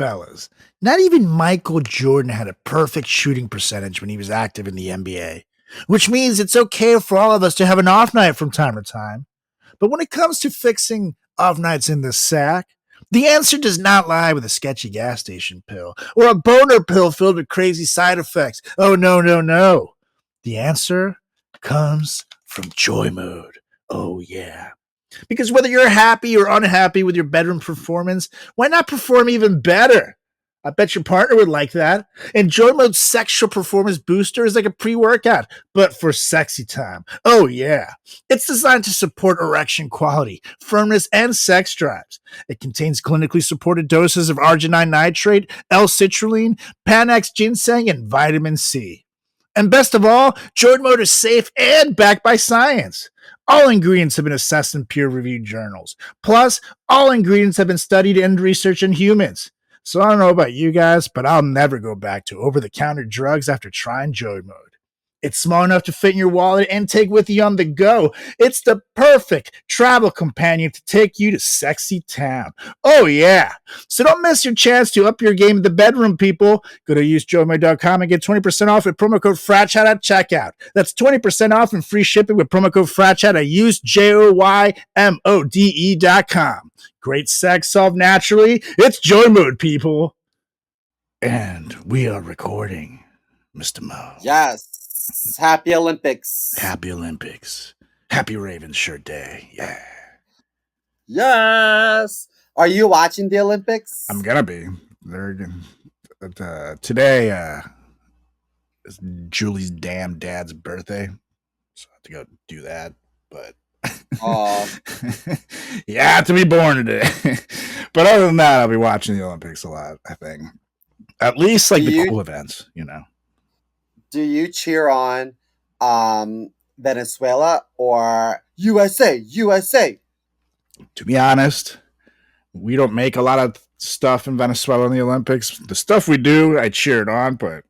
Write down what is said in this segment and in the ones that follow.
fellas, not even Michael Jordan had a perfect shooting percentage when he was active in the NBA, which means it's okay for all of us to have an off night from time to time. But when it comes to fixing off nights in the sack, the answer does not lie with a sketchy gas station pill or a boner pill filled with crazy side effects. Oh, no, no, no. The answer comes from joy mode. Oh, yeah. Because whether you're happy or unhappy with your bedroom performance, why not perform even better? I bet your partner would like that. And Joy Mode's sexual performance booster is like a pre-workout, but for sexy time. Oh, yeah. It's designed to support erection quality, firmness, and sex drives. It contains clinically supported doses of arginine nitrate, L-citrulline, Panax ginseng, and vitamin C. And best of all, Joy Mode is safe and backed by science. All ingredients have been assessed in peer-reviewed journals. Plus, all ingredients have been studied and researched in humans. So I don't know about you guys, but I'll never go back to over-the-counter drugs after trying Joy Mode. It's small enough to fit in your wallet and take with you on the go. It's the perfect travel companion to take you to sexy town. Oh, yeah. So don't miss your chance to up your game in the bedroom, people. Go to usejoymode.com and get 20% off with promo code FRATCHAT at checkout. That's 20% off and free shipping with promo code FRATCHAT at usejoymode.com. Great sex solved naturally. It's Joy Mode, people. And we are recording, Mr. Mo. Yes. Happy Olympics. Happy Olympics. Happy Ravens shirt day. Yeah. Yes. Are you watching the Olympics? I'm going to be. Today is Julie's damn dad's birthday. So I have to go do that. But you have to be born today. But other than that, I'll be watching the Olympics a lot, I think. At least like the cool events, you know. Do you cheer on Venezuela or USA? USA? To be honest, we don't make a lot of stuff in Venezuela in the Olympics. The stuff we do, I cheer it on, but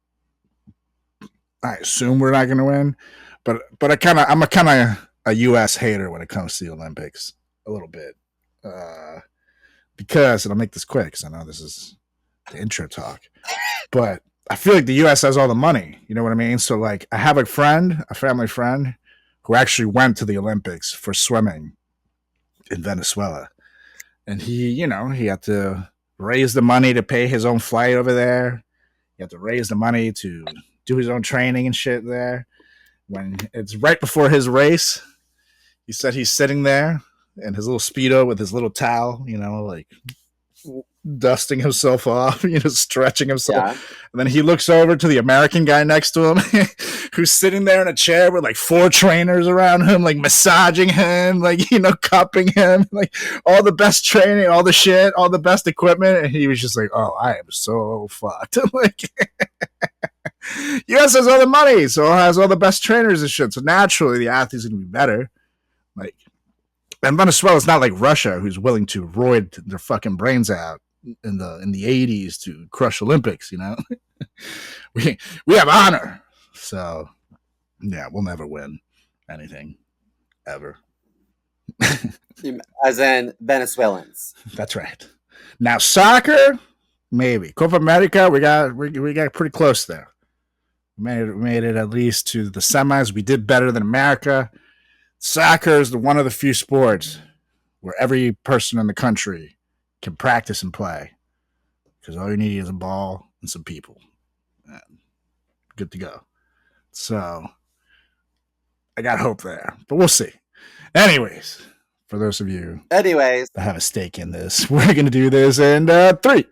I assume we're not going to win. But I'm a U.S. hater when it comes to the Olympics, a little bit, because, and I'll make this quick because I know this is the intro talk, but I feel like the U.S. has all the money. You know what I mean? So, like, I have a family friend, who actually went to the Olympics for swimming in Venezuela. And he had to raise the money to pay his own flight over there. He had to raise the money to do his own training and shit there. When it's right before his race, he said he's sitting there in his little Speedo with his little towel, like dusting himself off, stretching himself. Yeah. And then he looks over to the American guy next to him who's sitting there in a chair with like 4 trainers around him, like massaging him, like, cupping him, like all the best training, all the shit, all the best equipment. And he was just like, oh, I am so fucked. Like, US has all the money, so it has all the best trainers and shit. So naturally the athletes are going to be better. Like, and Venezuela's not like Russia, who's willing to roid their fucking brains out in the 80s to crush Olympics, we have honor. So yeah, we'll never win anything ever. As in Venezuelans. That's right. Now soccer, maybe. Copa America, we got pretty close there. We made it at least to the semis. We did better than America. Soccer is one of the few sports where every person in the country can practice and play, because all you need is a ball and some people. And good to go. So I got hope there, but we'll see. Anyways, for those of you that have a stake in this, we're going to do this in 3, 2,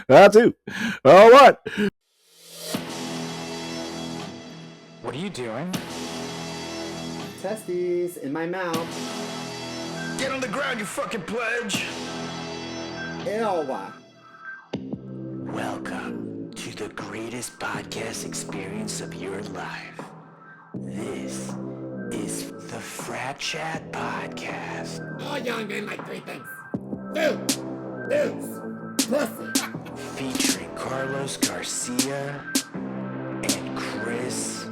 1. What are you doing? Testes in my mouth. Get on the ground, you fucking pledge. Ew. Welcome to the greatest podcast experience of your life. This is the Frat Chat Podcast. All young men like 3 things: food, news, pussy. Featuring Carlos Garcia and Chris.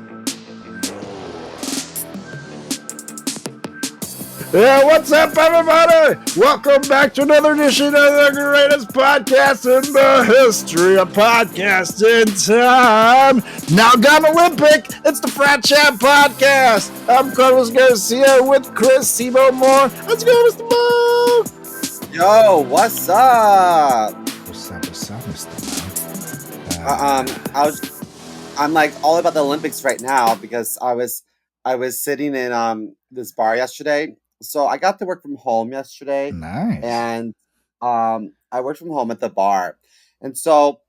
Yeah, what's up, everybody? Welcome back to another edition of the greatest podcast in the history of podcasting time. Now gone Olympic, it's the Frat Chat Podcast. I'm Carlos Garcia with Chris Simo Moore. Let's go, Mr. Mo. Yo, what's up? What's up, Mr. I'm like all about the Olympics right now because I was sitting in this bar yesterday. So I got to work from home yesterday, Nice. and I worked from home at the bar, and so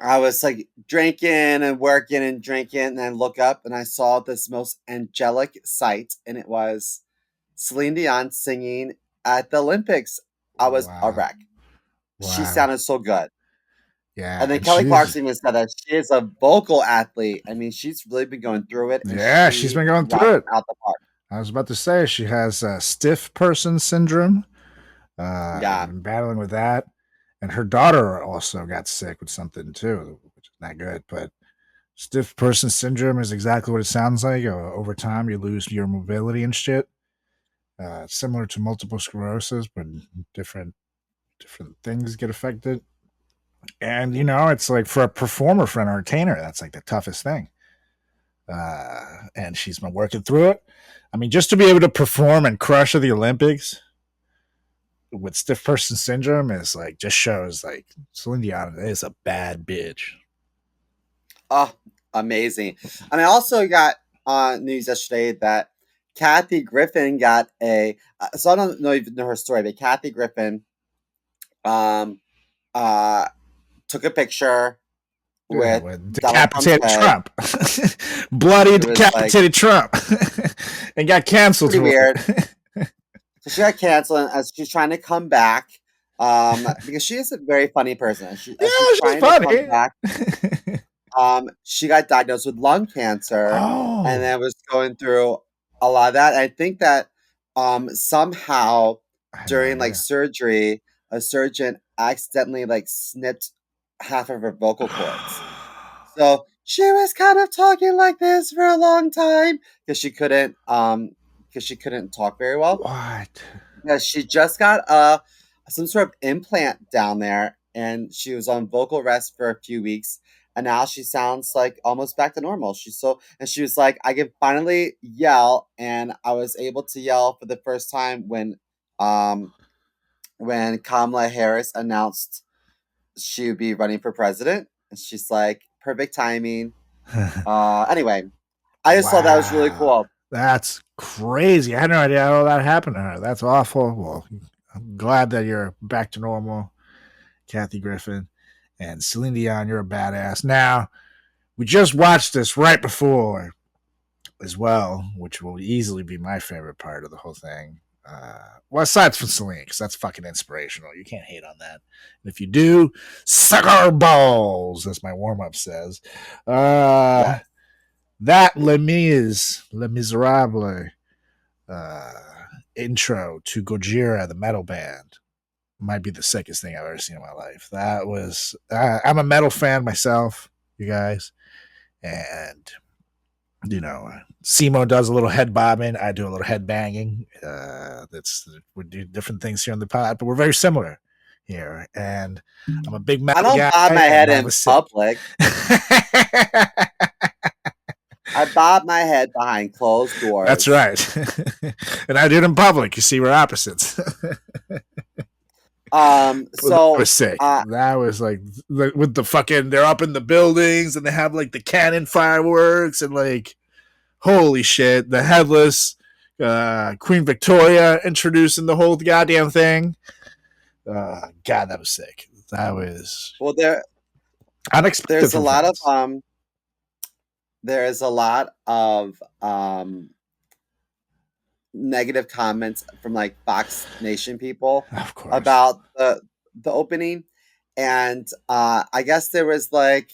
I was like drinking and working and drinking, and I look up and I saw this most angelic sight, and it was Celine Dion singing at the Olympics. I was a Wow. wreck. She Wow. sounded so good. Yeah. And then Kelly she's- Clarkson even said that she is a vocal athlete. I mean, she's really been going through it. And Yeah, she's been going through rocked it. Out the park. I was about to say she has stiff person syndrome. Yeah. Been battling with that, and her daughter also got sick with something too, which is not good. But stiff person syndrome is exactly what it sounds like. Over time, you lose your mobility and shit. Similar to multiple sclerosis, but different things get affected. And you know, it's like for a performer, for an entertainer, that's like the toughest thing. And she's been working through it. I mean, just to be able to perform and crush at the Olympics with stiff person syndrome is like just shows like Celine Dion is a bad bitch. Oh, amazing. And I also got news yesterday that Kathy Griffin got so I don't know if you know her story, but Kathy Griffin um, took a picture with decapitated Donald Trump. Bloody It was decapitated Trump. And got canceled. Pretty for weird. it. So she got canceled as she's trying to come back because she is a very funny person. As she's trying to come back. She got diagnosed with lung cancer and then was going through a lot of that. And I think that somehow during like surgery, a surgeon accidentally like snipped half of her vocal cords. So she was kind of talking like this for a long time because she couldn't talk very well. What? Yeah, she just got some sort of implant down there, and she was on vocal rest for a few weeks, and now she sounds like almost back to normal. She was like, I can finally yell, and I was able to yell for the first time when Kamala Harris announced she would be running for president, and she's like, perfect timing. Anyway, I just thought that was really cool. That's crazy. I had no idea how that happened to her. That's awful. Well, I'm glad that you're back to normal, Kathy Griffin. And Celine Dion, you're a badass. Now, we just watched this right before as well, which will easily be my favorite part of the whole thing. Well, aside from Celine, because that's fucking inspirational. You can't hate on that. And if you do, suck our balls, as my warm-up says. Yeah. That Les Miserables intro to Gojira, the metal band, might be the sickest thing I've ever seen in my life. That was, I'm a metal fan myself, you guys. And, you know, Simo does a little head bobbing. I do a little head banging. We do different things here on the pod, but we're very similar here. And I'm a big metal guy. I don't bob my head in public. I bob my head behind closed doors. That's right. And I do it in public. You see, we're opposites. So that was sick. That was like with the fucking, they're up in the buildings and they have like the cannon fireworks and like, holy shit, the headless Queen Victoria introducing the whole goddamn thing. God, that was sick. That was unexpected. There is a lot of negative comments from like Fox Nation people about the opening, and I guess there was like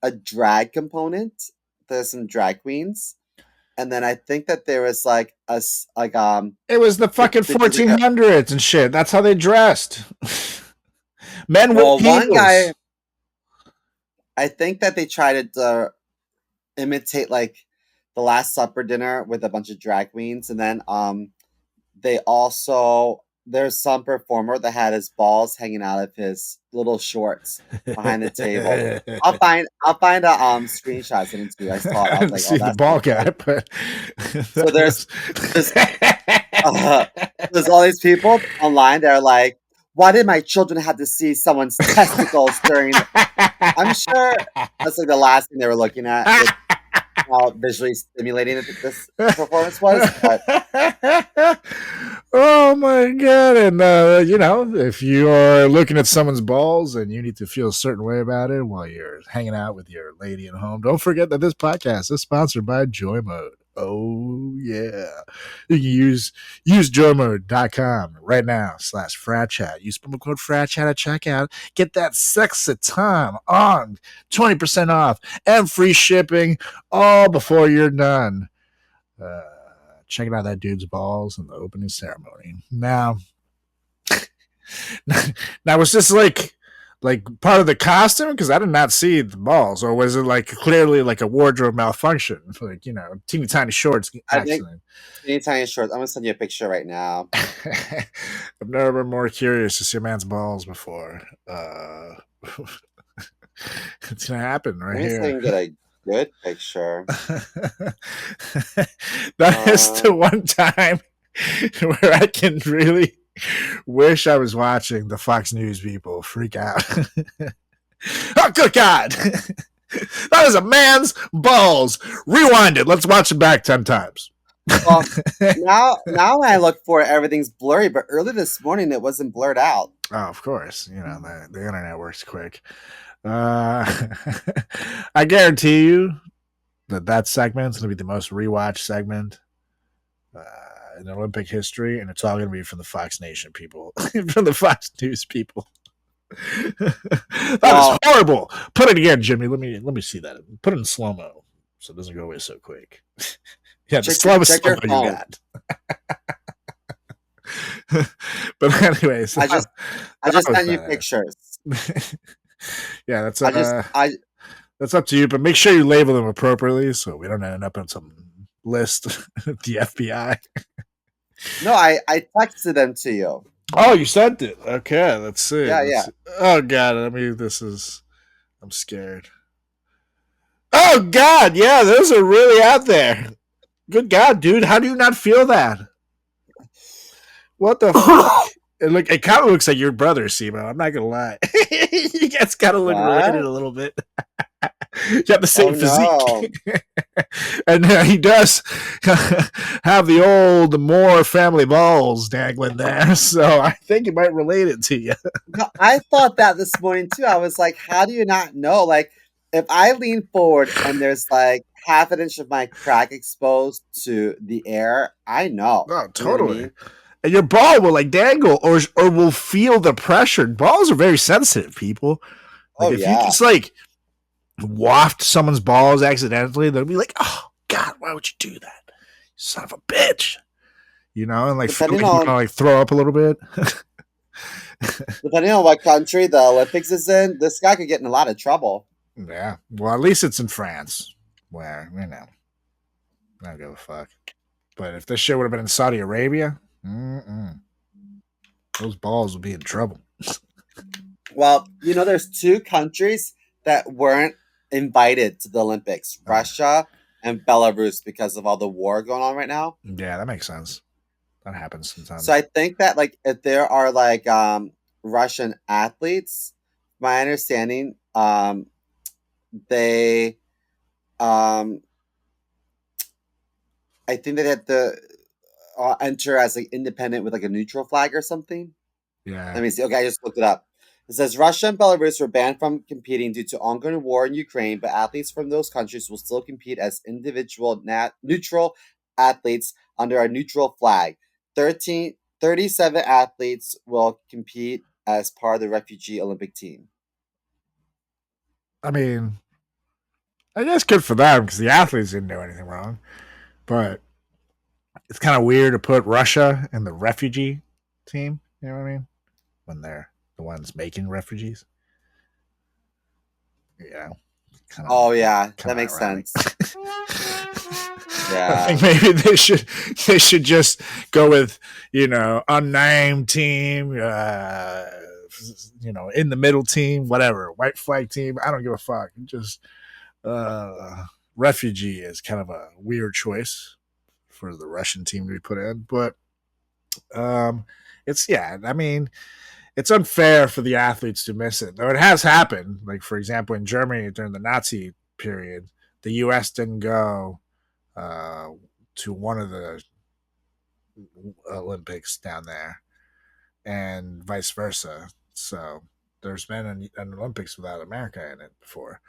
a drag component. There's some drag queens, and then I think that there was like it was the fucking 1400s and shit. That's how they dressed. Men with heels. One guy, I think that they tried to imitate like the Last Supper dinner with a bunch of drag queens, and then there's some performer that had his balls hanging out of his little shorts behind the table. I'll find a screenshot send it to you. I saw it. I was like, see oh, the that's ball pretty guy, funny. but So there's all these people online that are like, why did my children have to see someone's testicles during? I'm sure that's like the last thing they were looking at with how visually stimulating this performance was. But oh my god! And if you are looking at someone's balls and you need to feel a certain way about it while you're hanging out with your lady at home, don't forget that this podcast is sponsored by Joy Mode. Oh yeah, you can use joymode.com right now /fratchat. Use promo code fratchat at checkout. Get that sexy time on 20% off and free shipping all before you're done. Checking out that dude's balls in the opening ceremony. Now was this like part of the costume? Because I did not see the balls, or was it like clearly like a wardrobe malfunction, like teeny tiny shorts accident? Teeny tiny shorts. I'm gonna send you a picture right now. I've never been more curious to see a man's balls before. It's gonna happen right here. Let me see if I can get a good picture. That is the one time where I can really wish I was watching the Fox News people freak out. Oh, good God. That is a man's balls. Rewind it. Let's watch it back 10 times. Well, now when I look for it, everything's blurry, but early this morning it wasn't blurred out. Oh, of course. The internet works quick. I guarantee you that segment's going to be the most rewatched segment in Olympic history, and it's all going to be from the Fox Nation people, from the Fox News people. That is horrible. Put it again, Jimmy. Let me see that. Put it in slow mo so it doesn't go away so quick. Yeah, the slowest slow mo you got. But anyways, I just sent you pictures. Yeah, that's that's up to you, but make sure you label them appropriately so we don't end up on some list at the FBI. No, I texted them to you. Oh, you sent it. Okay, let's see. Yeah. Oh God, I'm scared. Oh God, yeah, those are really out there. Good God, dude, how do you not feel that? What the fuck? It kind of looks like your brother, Simo. I'm not gonna lie. You guys gotta look related a little bit. You have the same physique. No. And he does have the old Moore family balls dangling there, so I think he might relate it to you. No, I thought that this morning too. I was like, how do you not know? Like, if I lean forward and there's like half an inch of my crack exposed to the air, I know. Oh, totally. You know what I mean? And your ball will like dangle or will feel the pressure. Balls are very sensitive, people. Like if you just like waft someone's balls accidentally, they'll be like, oh God, why would you do that? You son of a bitch. And like feel like you want to like throw up a little bit. Depending on what country the Olympics is in, this guy could get in a lot of trouble. Yeah. Well, at least it's in France, where, I don't give a fuck. But if this shit would have been in Saudi Arabia, those balls would be in trouble. Well, there's two countries that weren't invited to the Olympics, Russia and Belarus, because of all the war going on right now. Yeah, that makes sense. That happens sometimes. So I think that like if there are like Russian athletes, my understanding, they I think they have to enter as like independent with like a neutral flag or something. Yeah. Let me see. Okay, I just looked it up. It says Russia and Belarus were banned from competing due to ongoing war in Ukraine, but athletes from those countries will still compete as individual neutral athletes under a neutral flag. 37 athletes will compete as part of the refugee Olympic team. I mean, I guess good for them because the athletes didn't do anything wrong. But it's kind of weird to put Russia in the refugee team. You know what I mean? When they're the ones making refugees. Yeah. Oh, yeah. That makes sense. I think maybe they should just go with, unnamed team, in the middle team, whatever, white flag team. I don't give a fuck. Just refugee is kind of a weird choice for the Russian team to be put in, but it's unfair for the athletes to miss it. Though it has happened. Like, for example, in Germany during the Nazi period, the U.S. didn't go to one of the Olympics down there, and vice versa. So there's been an Olympics without America in it before.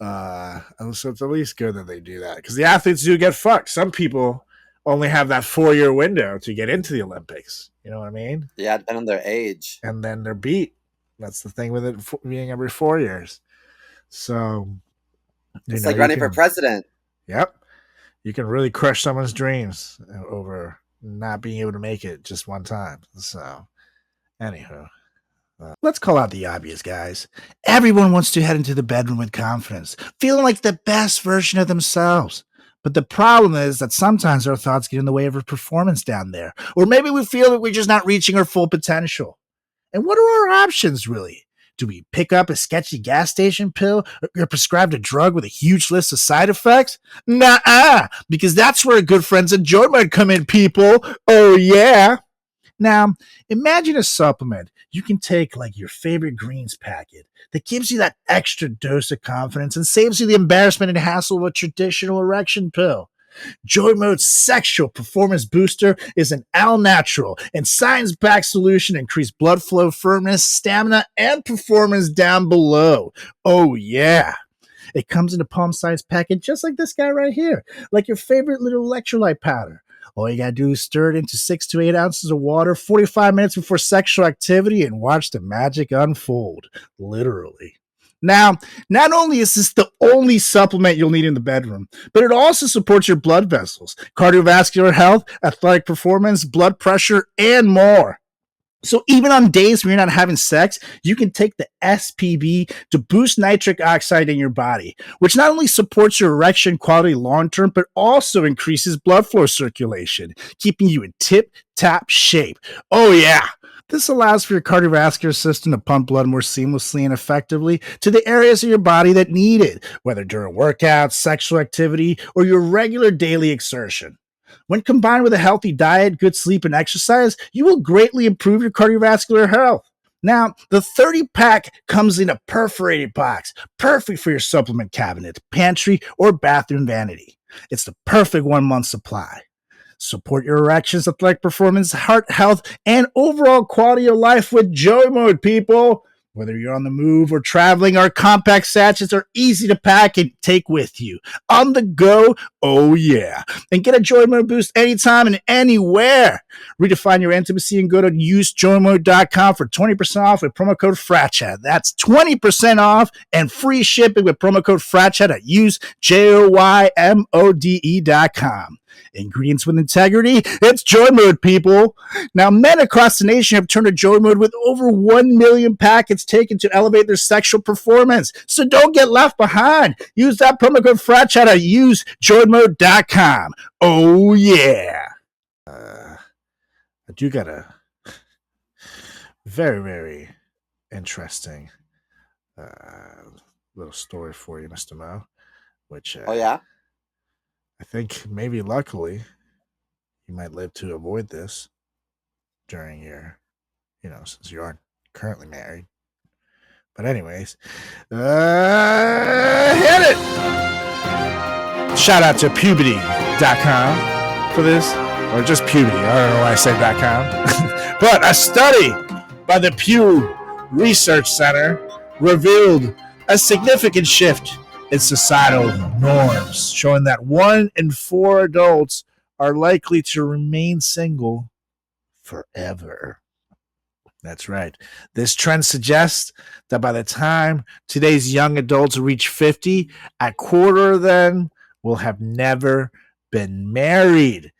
So it's at least good that they do that, because the athletes do get fucked. Some people only have that 4-year window to get into the Olympics. You know what I mean? Yeah, depending on their age. And then they're beat. That's the thing with it being every 4 years. So it's like running for president. Yep. You can really crush someone's dreams over not being able to make it just one time. So, anywho. Let's call out the obvious, guys. Everyone wants to head into the bedroom with confidence, feeling like the best version of themselves. But the problem is that sometimes our thoughts get in the way of our performance down there. Or maybe we feel that we're just not reaching our full potential. And what are our options, really? Do we pick up a sketchy gas station pill or prescribed a drug with a huge list of side effects? Nuh-uh, because that's where good friends and joy might come in, people. Oh, yeah. Now, imagine a supplement you can take, like your favorite greens packet, that gives you that extra dose of confidence and saves you the embarrassment and hassle of a traditional erection pill. Joy Mode's Sexual Performance Booster is an all-natural and science-backed solution to increase blood flow, firmness, stamina, and performance down below. Oh, yeah. It comes in a palm-sized packet just like this guy right here, like your favorite little electrolyte powder. All you gotta do is stir it into 6 to 8 ounces of water 45 minutes before sexual activity and watch the magic unfold. Literally. Now, not only is this the only supplement you'll need in the bedroom, but it also supports your blood vessels, cardiovascular health, athletic performance, blood pressure, and more. So even on days when you're not having sex, you can take the SPB to boost nitric oxide in your body, which not only supports your erection quality long-term, but also increases blood flow circulation, keeping you in tip-top shape. Oh yeah! This allows for your cardiovascular system to pump blood more seamlessly and effectively to the areas of your body that need it, whether during workouts, sexual activity, or your regular daily exertion. When combined with a healthy diet, good sleep, and exercise, you will greatly improve your cardiovascular health. Now, the 30-pack comes in a perforated box, perfect for your supplement cabinet, pantry, or bathroom vanity. It's the perfect 1-month supply. Support your erections, athletic performance, heart health, and overall quality of life with Joy Mode, people. Whether you're on the move or traveling, our compact sachets are easy to pack and take with you. On the go, oh yeah. And get a Joy Mode boost anytime and anywhere. Redefine your intimacy and go to usejoymode.com for 20% off with promo code FRATCHAT. That's 20% off and free shipping with promo code FRATCHAT at usejoymode.com. Ingredients with integrity, it's Joy Mode, people. Now, men across the nation have turned to Joy Mode with over 1 million packets taken to elevate their sexual performance. So don't get left behind. Use that promo code FRATCHAT at usejoymode.com. Oh, yeah. I do got a very, very interesting little story for you, Mr. Mo, which... oh, yeah? I think maybe luckily you might live to avoid this during your, since you aren't currently married. But anyways, hit it! Shout out to puberty.com for this, or just puberty. I don't know why I said .com. But a study by the Pew Research Center revealed a significant shift in societal norms, showing that 1 in 4 adults are likely to remain single forever. That's right. This trend suggests that by the time today's young adults reach 50, a quarter of them will have never been married.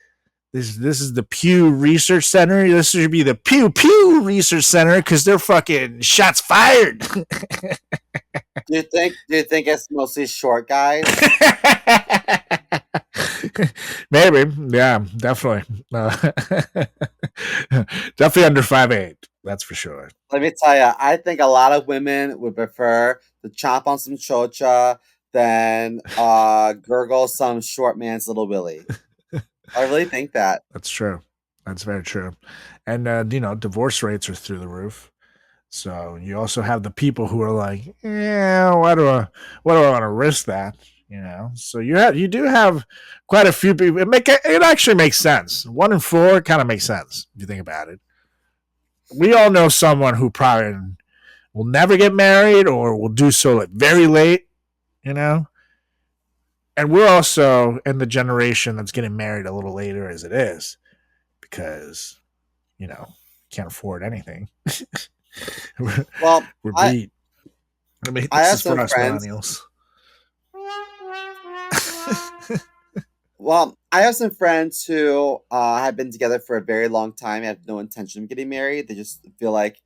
This is the Pew Research Center. This should be the Pew Research Center because they're fucking shots fired. Do you think it's mostly short guys? Maybe, yeah, definitely. Definitely under 5'8". That's for sure. Let me tell you, I think a lot of women would prefer to chomp on some chocha than gurgle some short man's little willy. I really think that. That's true. That's very true. And divorce rates are through the roof. So you also have the people who are like, yeah, why do I want to risk that? So you do have quite a few people. It actually makes sense. 1 in 4 kind of makes sense if you think about it. We all know someone who probably will never get married or will do so like very late, and we're also in the generation that's getting married a little later as it is because can't afford anything. Well, We're I beat. I mean, I this have is for some us friends. millennials. Well, I have some friends who have been together for a very long time, have no intention of getting married. They just feel like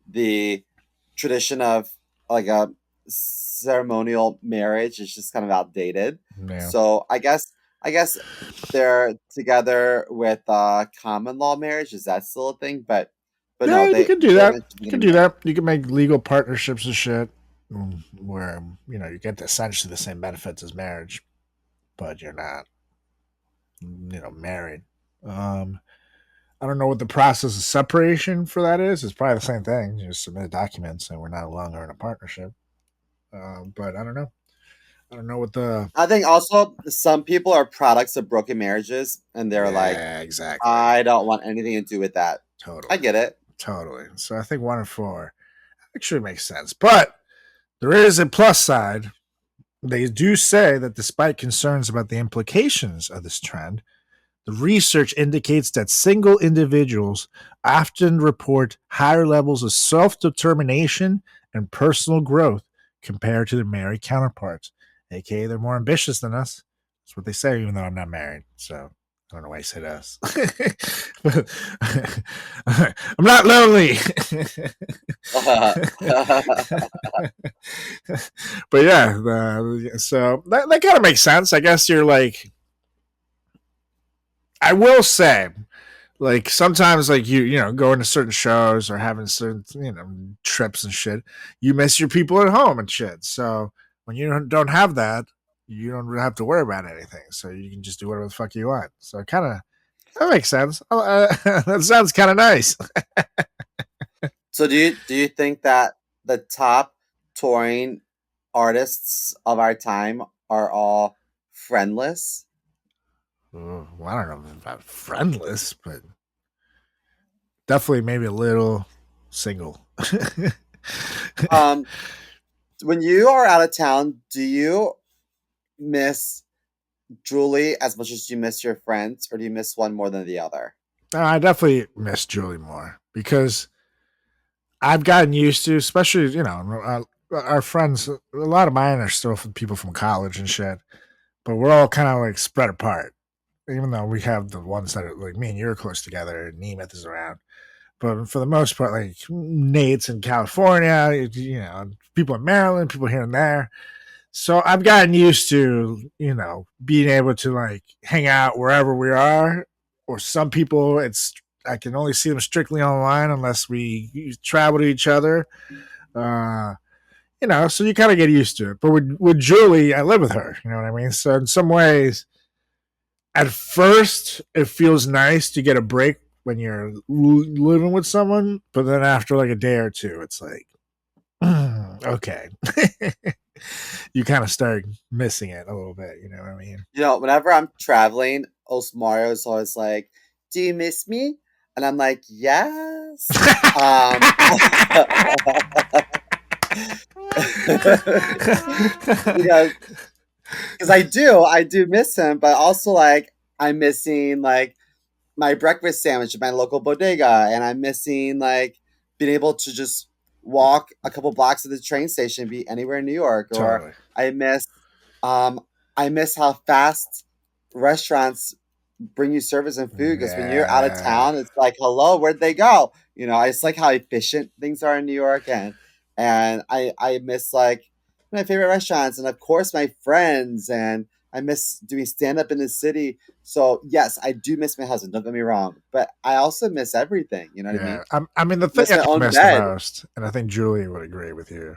the tradition of like a ceremonial marriage is just kind of outdated. Yeah. So I guess they're together with common law marriage. Is that still a thing? But no, Yeah, you can do they have that. no intention of You can getting do married. that. You can make legal partnerships and shit where, you get essentially the same benefits as marriage, but you're not, married. Um, I don't know what the process of separation for that is. It's probably the same thing. You just submit documents and we're not longer in a partnership. But I don't know. I don't know what the. I think also some people are products of broken marriages, and they're like, Yeah, exactly. I don't want anything to do with that. I Totally. get it. Totally. So I think 1 in 4 actually makes sense. But there is a plus side. They do say that despite concerns about the implications of this trend, the research indicates that single individuals often report higher levels of self determination and personal growth compared to their married counterparts. AKA, they're more ambitious than us. That's what they say, even though I'm not married. So I don't know why I said us. I'm not lonely. But yeah, so that kind of makes sense. I guess you're like, I will say, like sometimes like going to certain shows or having certain trips and shit, you miss your people at home and shit. So when you don't have that, you don't have to worry about anything. So you can just do whatever the fuck you want. So it kind of that makes sense. That sounds kind of nice. So do you think that the top touring artists of our time are all friendless? Well, I don't know about friendless, but definitely maybe a little single. Um, when you are out of town, do you miss Julie as much as you miss your friends, or do you miss one more than the other? I definitely miss Julie more because I've gotten used to, especially our friends. A lot of mine are still from people from college and shit, but we're all kind of like spread apart. Even though we have the ones that are like me and you're close together, and Nemeth is around, but for the most part, like Nate's in California, people in Maryland, people here and there. So I've gotten used to, being able to like hang out wherever we are. Or some people, I can only see them strictly online unless we travel to each other. Uh, so you kind of get used to it. But with Julie, I live with her. You know what I mean? So in some ways, at first, it feels nice to get a break when you're living with someone. But then after like a day or two, it's like, okay. You kind of start missing it a little bit. You know what I mean? Whenever I'm traveling, Osmario is always like, "Do you miss me?" And I'm like, "Yes." you know, because I do miss him, but also like I'm missing like my breakfast sandwich at my local bodega, and I'm missing like being able to just walk a couple blocks to the train station, be anywhere in New York, or Totally. I miss um I miss how fast restaurants bring you service and food because when you're out of Yeah. town, it's like, hello, where'd they go? I just like how efficient things are in New York, and I miss like my favorite restaurants and of course my friends, and I miss doing stand up in the city. So yes, I do miss my husband. Don't get me wrong, but I also miss everything. You know what I mean? I mean, the thing Miss I my own miss the bed. most, and I think Julie would agree with you,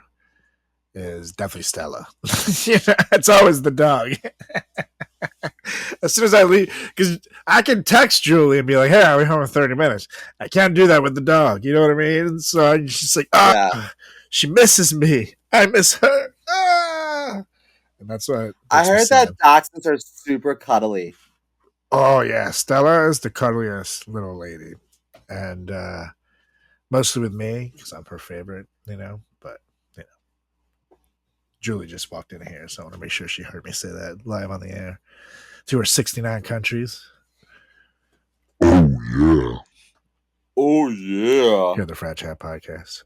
is definitely Stella. It's always the dog. As soon as I leave, because I can text Julie and be like, "Hey, I'll be home in 30 minutes." I can't do that with the dog. You know what I mean? So she's like, Yeah. she misses me. I miss her. And that's what I makes me heard sad. that dachshunds are super cuddly. Oh yeah, Stella is the cuddliest little lady, and mostly with me because I'm her favorite. But Julie just walked in here, so I want to make sure she heard me say that live on the air to her 69 countries. Oh yeah. Hear the Frat Chat podcast.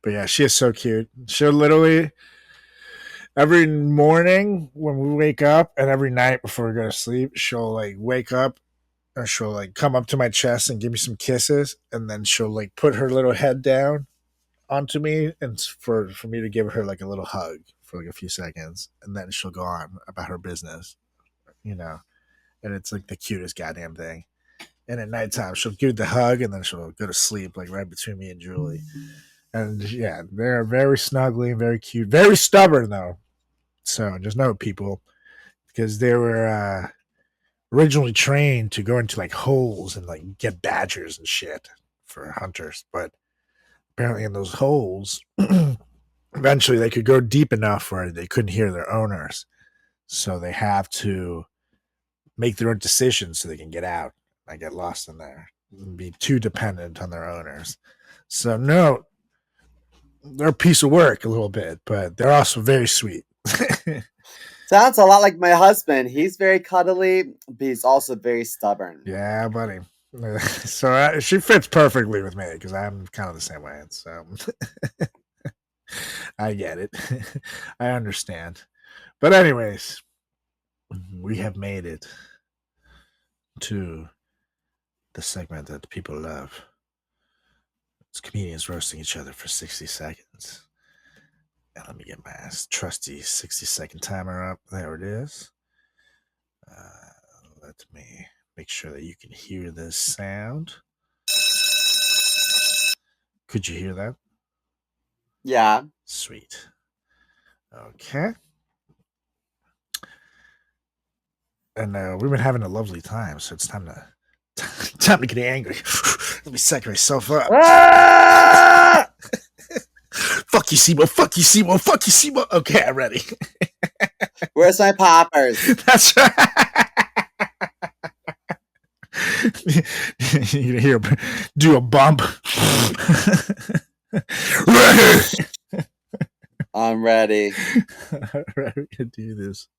But yeah, she is so cute. She'll literally every morning when we wake up and every night before we go to sleep, she'll like wake up and she'll like come up to my chest and give me some kisses, and then she'll like put her little head down onto me and for me to give her like a little hug for like a few seconds, and then she'll go on about her business, and it's like the cutest goddamn thing. And at nighttime she'll give the hug and then she'll go to sleep like right between me and Julie. And yeah, they're very snuggly and very cute, very stubborn though. So just know people, because they were originally trained to go into like holes and like get badgers and shit for hunters, but apparently in those holes eventually they could go deep enough where they couldn't hear their owners, so they have to make their own decisions so they can get out and get lost in there and be too dependent on their owners. So no, they're a piece of work a little bit, but they're also very sweet. Sounds a lot like my husband. He's very cuddly, but he's also very stubborn. Yeah, buddy. So she fits perfectly with me because I'm kind of the same way. So I get it. I understand. But anyways, we have made it to the segment that people love. It's comedians roasting each other for 60 seconds. And let me get my trusty 60-second timer up. There it is. Let me make sure that you can hear this sound. Could you hear that? Yeah. Sweet. Okay. And we've been having a lovely time, so it's time to get angry. Let me psych myself up. Ah! Fuck you, Sebo. Fuck you, Sebo. Fuck you, Sebo. Okay, I'm ready. Where's my poppers? That's right. You hear do a bump. I'm ready. Ready to do this.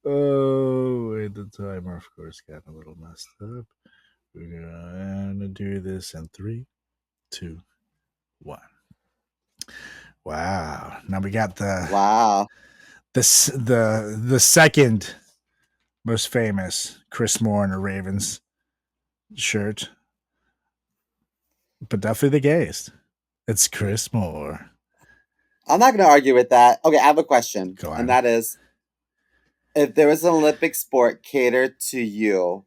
Oh, wait, the timer, of course, got a little messed up. We're gonna do this in 3, 2, 1. Wow! Now we got the second most famous Chris Moore in a Ravens shirt, but definitely the gayest. It's Chris Moore. I'm not going to argue with that. Okay, I have a question. Go on. And that is, if there was an Olympic sport catered to you,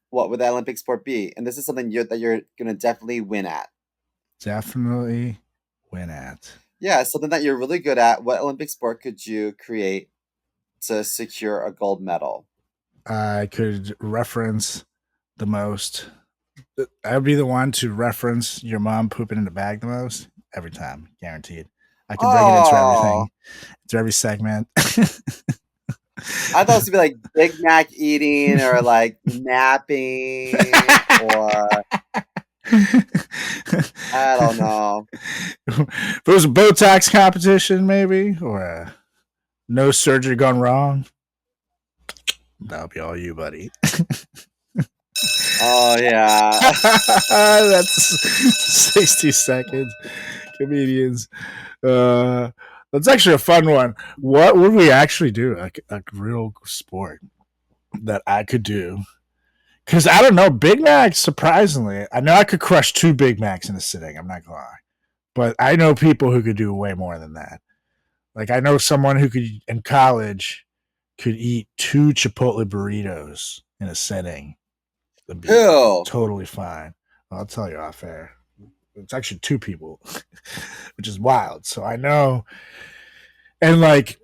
what would that Olympic sport be? And this is something that you're going to definitely win at. Definitely win at. Yeah, something that you're really good at. What Olympic sport could you create to secure a gold medal? I could reference the most. I would be the one to reference your mom pooping in the bag the most every time, guaranteed. I can bring it into everything, into every segment. I thought it was to be like Big Mac eating or like napping or I don't know. If it was a Botox competition, maybe, or a no surgery gone wrong, that'll be all you, buddy. Oh yeah. That's 60 seconds. Comedians. That's actually a fun one. What would we actually do? Like a real sport that I could do? Because I don't know, Big Macs, surprisingly, I know I could crush 2 Big Macs in a sitting. I'm not going to lie. But I know people who could do way more than that. Like I know someone who could in college could eat 2 Chipotle burritos in a sitting. That'd be Who? totally fine. I'll tell you off air. It's actually 2 people, which is wild. So I know, and like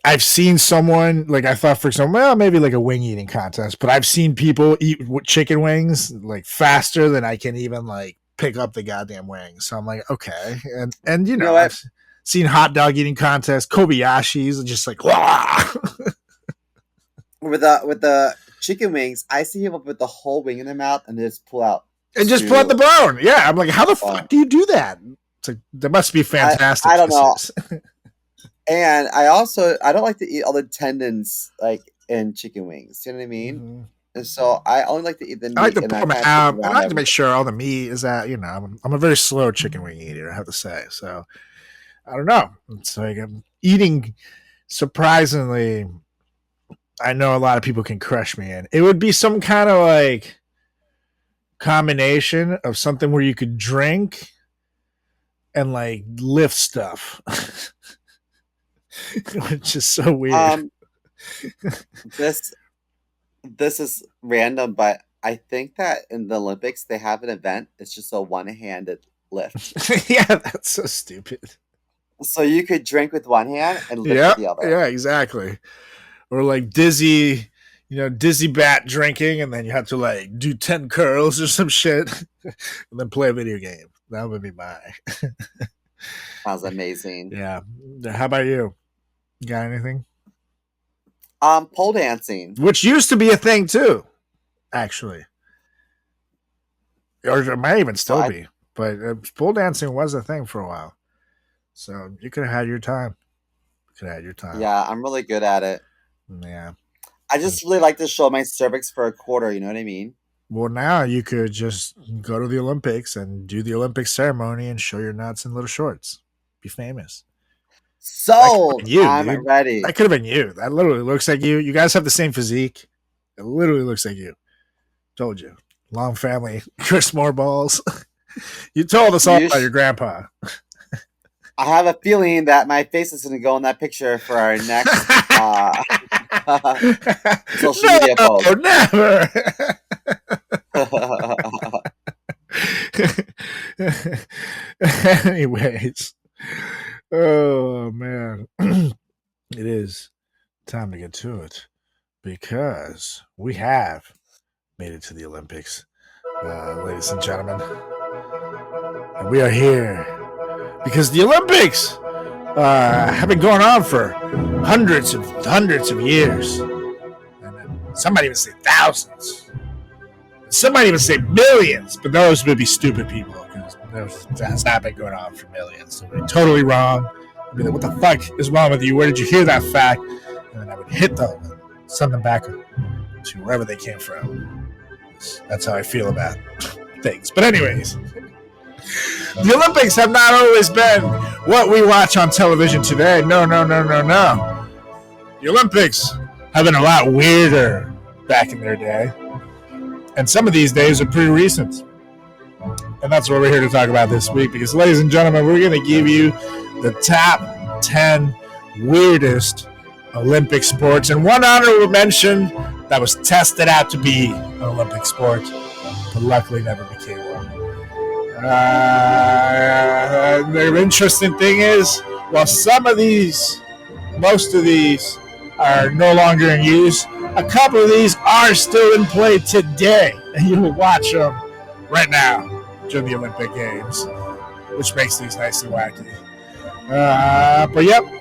I've seen someone, like I thought for example, well, maybe like a wing eating contest, but I've seen people eat chicken wings like faster than I can even like pick up the goddamn wings. So I'm like, okay, and you know I've seen hot dog eating contests, Kobayashi's, just like with the chicken wings. I see people put the whole wing in their mouth and just pull out and just pull out the bone. Yeah, I'm like, how the fuck do you do that? It's like there must be fantastic. I don't know. And I don't like to eat all the tendons like in chicken wings. You know what I mean? Mm-hmm. And so I only like to eat the meat. I like to pull them out. I like to make sure all the meat is out. You know, I'm a very slow chicken wing eater, I have to say. So I don't know. It's like I'm eating surprisingly. I know a lot of people can crush me in. It would be some kind of like combination of something where you could drink and like lift stuff. Which is so weird. This is random, but I think that in the Olympics they have an event. It's just a one-handed lift. Yeah, that's so stupid. So you could drink with one hand and lift with the other. Yeah, exactly. Or like dizzy bat drinking, and then you have to like do 10 curls or some shit, and then play a video game. That would be my. Sounds amazing. Yeah. How about you? You got anything? Pole dancing, which used to be a thing too, actually, or it might even still be. But pole dancing was a thing for a while, so you could have had your time. Yeah, I'm really good at it. Yeah, I just really like to show my cervix for a quarter. You know what I mean? Well, now you could just go to the Olympics and do the Olympic ceremony and show your nuts in little shorts. Be famous. Sold. I'm ready. That could have been you. That literally looks like you. You guys have the same physique. It literally looks like you. Told you. Long family. Chris Moore balls. You told us all about your grandpa. I have a feeling that my face is going to go in that picture for our next social media post. Never. Anyways. Oh, man. It is time to get to it because we have made it to the Olympics, ladies and gentlemen. And we are here because the Olympics have been going on for hundreds of years. And some might even say thousands. Some might even say millions, but those would be stupid people. That has not been going on for millions. So we're totally wrong. I'd be like, what the fuck is wrong with you? Where did you hear that fact? And then I would hit them and send them back to wherever they came from. That's how I feel about things. But anyways, the Olympics have not always been what we watch on television today. No. The Olympics have been a lot weirder back in their day. And some of these days are pretty recent. And that's what we're here to talk about this week because, ladies and gentlemen, we're going to give you the top 10 weirdest Olympic sports and one honorable mention that was tested out to be an Olympic sport, but luckily never became one. The interesting thing is, while most of these are no longer in use, a couple of these are still in play today, and you will watch them right now during the Olympic Games, which makes these nice and wacky. But yep, I'm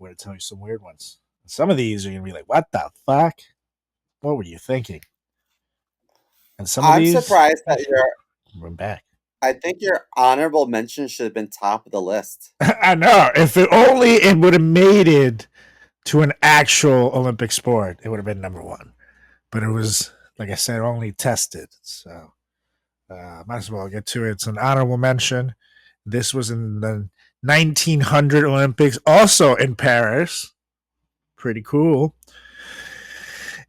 going to tell you some weird ones. Some of these are going to be like, what the fuck? What were you thinking? And some of these, I'm surprised that we're back. I think your honorable mention should have been top of the list. I know. If it would have made it to an actual Olympic sport, it would have been number one. But it was, like I said, only tested. So might as well get to it. It's an honorable mention. This was in the 1900 Olympics, also in Paris. Pretty cool.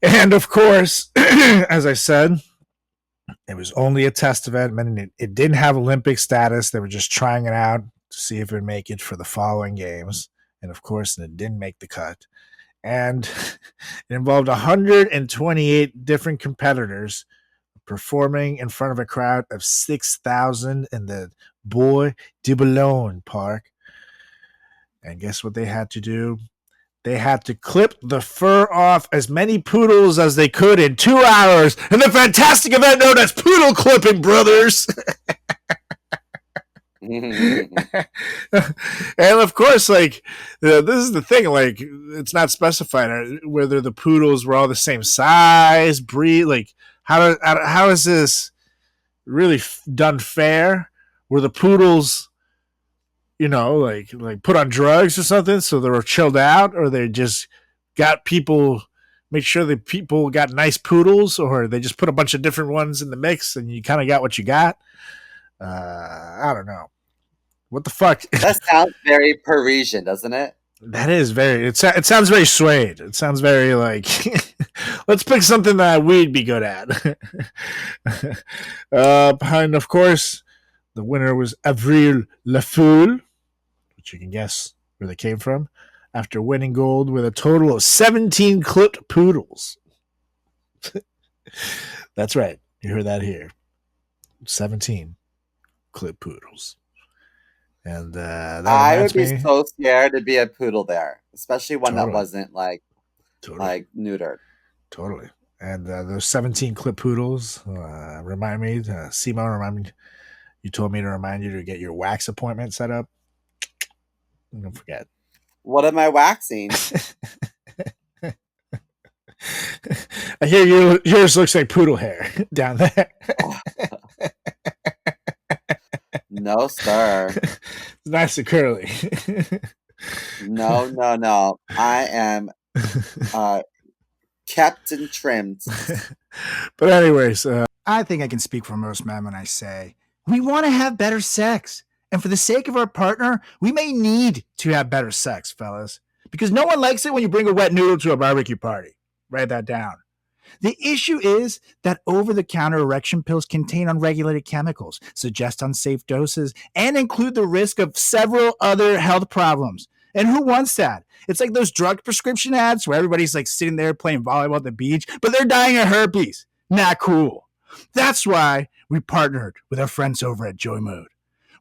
And of course, as I said, it was only a test event, meaning it didn't have Olympic status. They were just trying it out to see if it would make it for the following games. And of course, it didn't make the cut. And it involved 128 different competitors performing in front of a crowd of 6,000 in the Bois de Boulogne Park. And guess what they had to do? They had to clip the fur off as many poodles as they could in 2 hours in the fantastic event known as Poodle Clipping, brothers. And of course, like, this is the thing, like, it's not specified whether the poodles were all the same size, breed, like, how is this really done fair? Were the poodles, like put on drugs or something, so they were chilled out, or they just got people, make sure that people got nice poodles, or they just put a bunch of different ones in the mix and you kind of got what you got? I don't know. What the fuck? That sounds very Parisian, doesn't it? That is very. It sounds very suede. It sounds very like. Let's pick something that we'd be good at. Behind, of course, the winner was Avril Lafoule, which you can guess where they came from, after winning gold with a total of 17 clipped poodles. That's right. You heard that here. 17 clipped poodles. And I would be so scared to be a poodle there, especially one that wasn't like neutered. Totally. And those 17 clip poodles remind me, Simone, you told me to remind you to get your wax appointment set up. Don't forget. What am I waxing? I hear yours looks like poodle hair down there. No, sir. It's nice and curly. No. I am kept and trimmed. But anyways, I think I can speak for most men when I say we want to have better sex. And for the sake of our partner, we may need to have better sex, fellas. Because no one likes it when you bring a wet noodle to a barbecue party. Write that down. The issue is that over-the-counter erection pills contain unregulated chemicals, suggest unsafe doses, and include the risk of several other health problems. And who wants that? It's like those drug prescription ads where everybody's like sitting there playing volleyball at the beach, but they're dying of herpes. Not cool. That's why we partnered with our friends over at Joy Mode.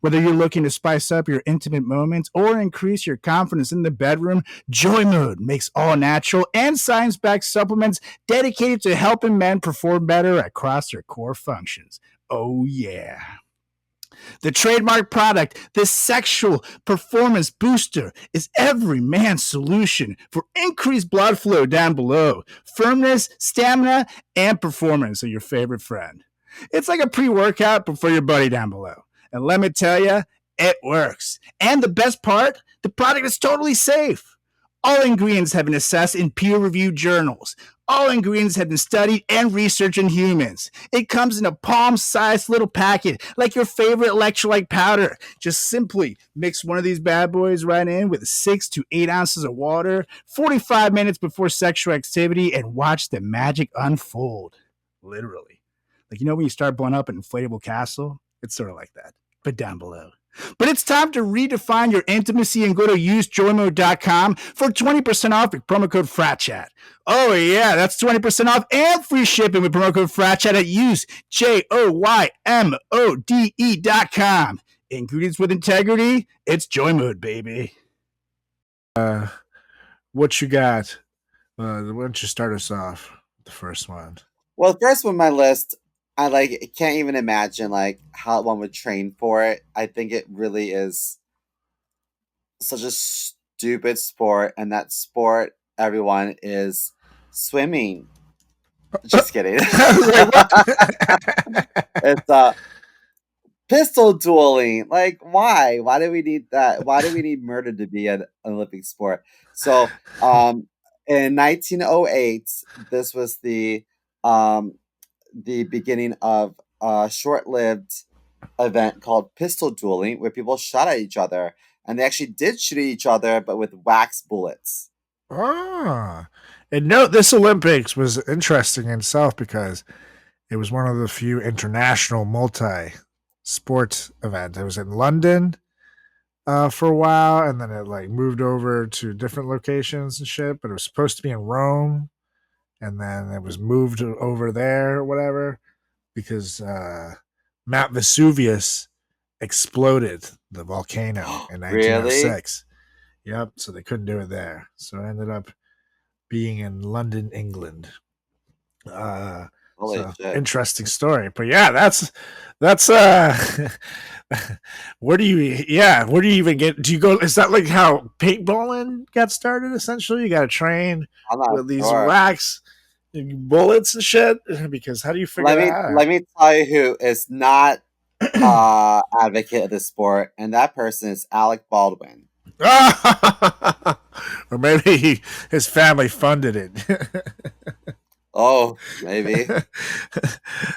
Whether you're looking to spice up your intimate moments or increase your confidence in the bedroom, Joy Mode makes all natural and science-backed supplements dedicated to helping men perform better across their core functions. Oh, yeah. The trademark product, the Sexual Performance Booster, is every man's solution for increased blood flow down below, firmness, stamina, and performance of your favorite friend. It's like a pre-workout, but for your buddy down below. And let me tell you, it works. And the best part, the product is totally safe. All ingredients have been assessed in peer-reviewed journals. All ingredients have been studied and researched in humans. It comes in a palm-sized little packet, like your favorite electrolyte powder. Just simply mix one of these bad boys right in with 6 to 8 ounces of water, 45 minutes before sexual activity, and watch the magic unfold. Literally. Like, when you start blowing up an inflatable castle? It's sort of like that, but down below. But it's time to redefine your intimacy and go to usejoymode.com for 20% off with promo code FRATCHAT. Oh, yeah, that's 20% off and free shipping with promo code FRATCHAT at usejoymode.com. Ingredients with integrity, it's Joy Mode, baby. What you got? Why don't you start us off with the first one? Well, the first one on my list, I can't even imagine how one would train for it. I think it really is such a stupid sport, and that sport, everyone, is swimming. Just kidding. It's pistol dueling. Why? Why do we need that? Why do we need murder to be an Olympic sport? So, in 1908, this was the beginning of a short-lived event called pistol dueling, where people shot at each other, and they actually did shoot at each other, but with wax bullets. And note, this Olympics was interesting in itself because it was one of the few international multi-sport events. It was in London, for a while, and then it like moved over to different locations and shit. But it was supposed to be in Rome, and then it was moved over there or whatever because Mount Vesuvius exploded, the volcano, in Really? 1906. Yep, so they couldn't do it there. So it ended up being in London, England. Holy So shit. interesting story. But yeah, that's where do you even get, do you go, is that like how paintballing got started essentially? You gotta train I'm not with these sure. wax bullets and shit? Because how do you figure Let me that let me tell you who is not advocate of the sport, and that person is Alec Baldwin. out? Or maybe his family funded it. Oh, maybe.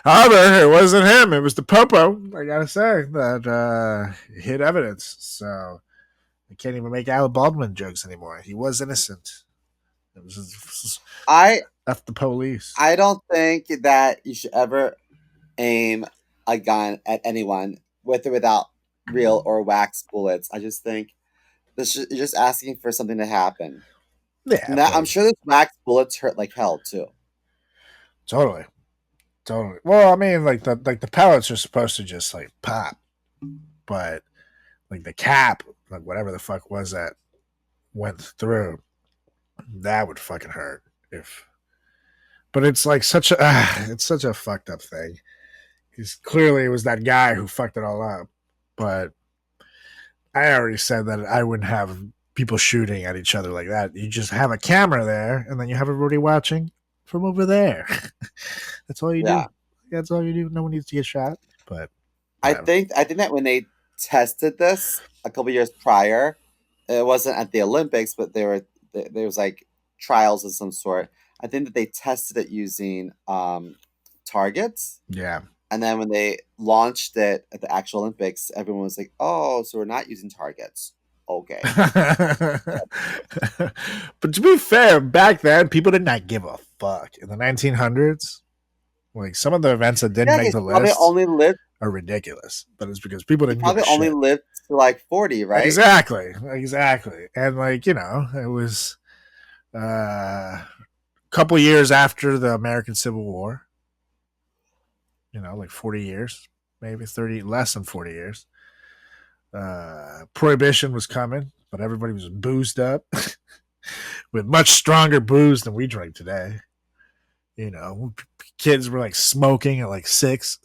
However, it wasn't him. It was the Popo, I gotta say, that hid evidence. So I can't even make Alec Baldwin jokes anymore. He was innocent. It was just I F the police. I don't think that you should ever aim a gun at anyone with or without real or wax bullets. I just think you're just asking for something to happen. Yeah, Now, I'm but sure those wax bullets hurt like hell too. totally, totally. Well, I mean, like the pellets are supposed to just like pop, but like the cap, like whatever the fuck was that went through, that would fucking hurt if. But it's like it's such a fucked up thing. Because clearly it was that guy who fucked it all up. But I already said that I wouldn't have people shooting at each other like that. You just have a camera there, and then you have everybody watching from over there. That's all you do. Yeah. That's all you do. No one needs to get shot. But I whatever. think I think that when they tested this a couple years prior, it wasn't at the Olympics, but there was like trials of some sort. I think that they tested it using targets, Yeah. and then when they launched it at the actual Olympics, everyone was like, "Oh, so we're not using targets." Okay. But to be fair, back then people did not give a fuck. In the 1900s, like some of the events that didn't Yeah, make he's the probably list only lived. are ridiculous. But it's because people He didn't give a probably only shit. lived to like 40, right? Exactly. And like, it was a couple years after the American Civil War, like 40 years, maybe 30, less than 40 years. Prohibition was coming, but everybody was boozed up with much stronger booze than we drink today. Kids were like smoking at like 6.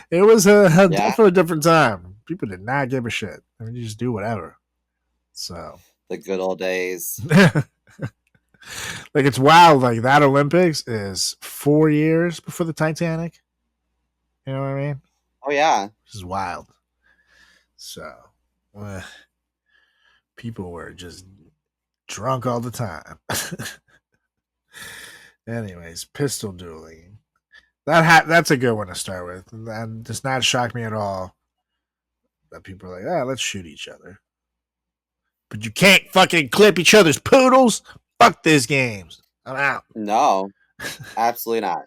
It was a Yeah, definitely a different time. People did not give a shit. I mean, you just do whatever. So, the good old days. like, it's wild. Like that Olympics is 4 years before the Titanic. You know what I mean? Oh yeah. Which is wild. So, people were just drunk all the time. Anyways, pistol dueling. That's a good one to start with. And that does not shock me at all that people are like, let's shoot each other. But you can't fucking clip each other's poodles. Fuck these games. I'm out. No, absolutely not.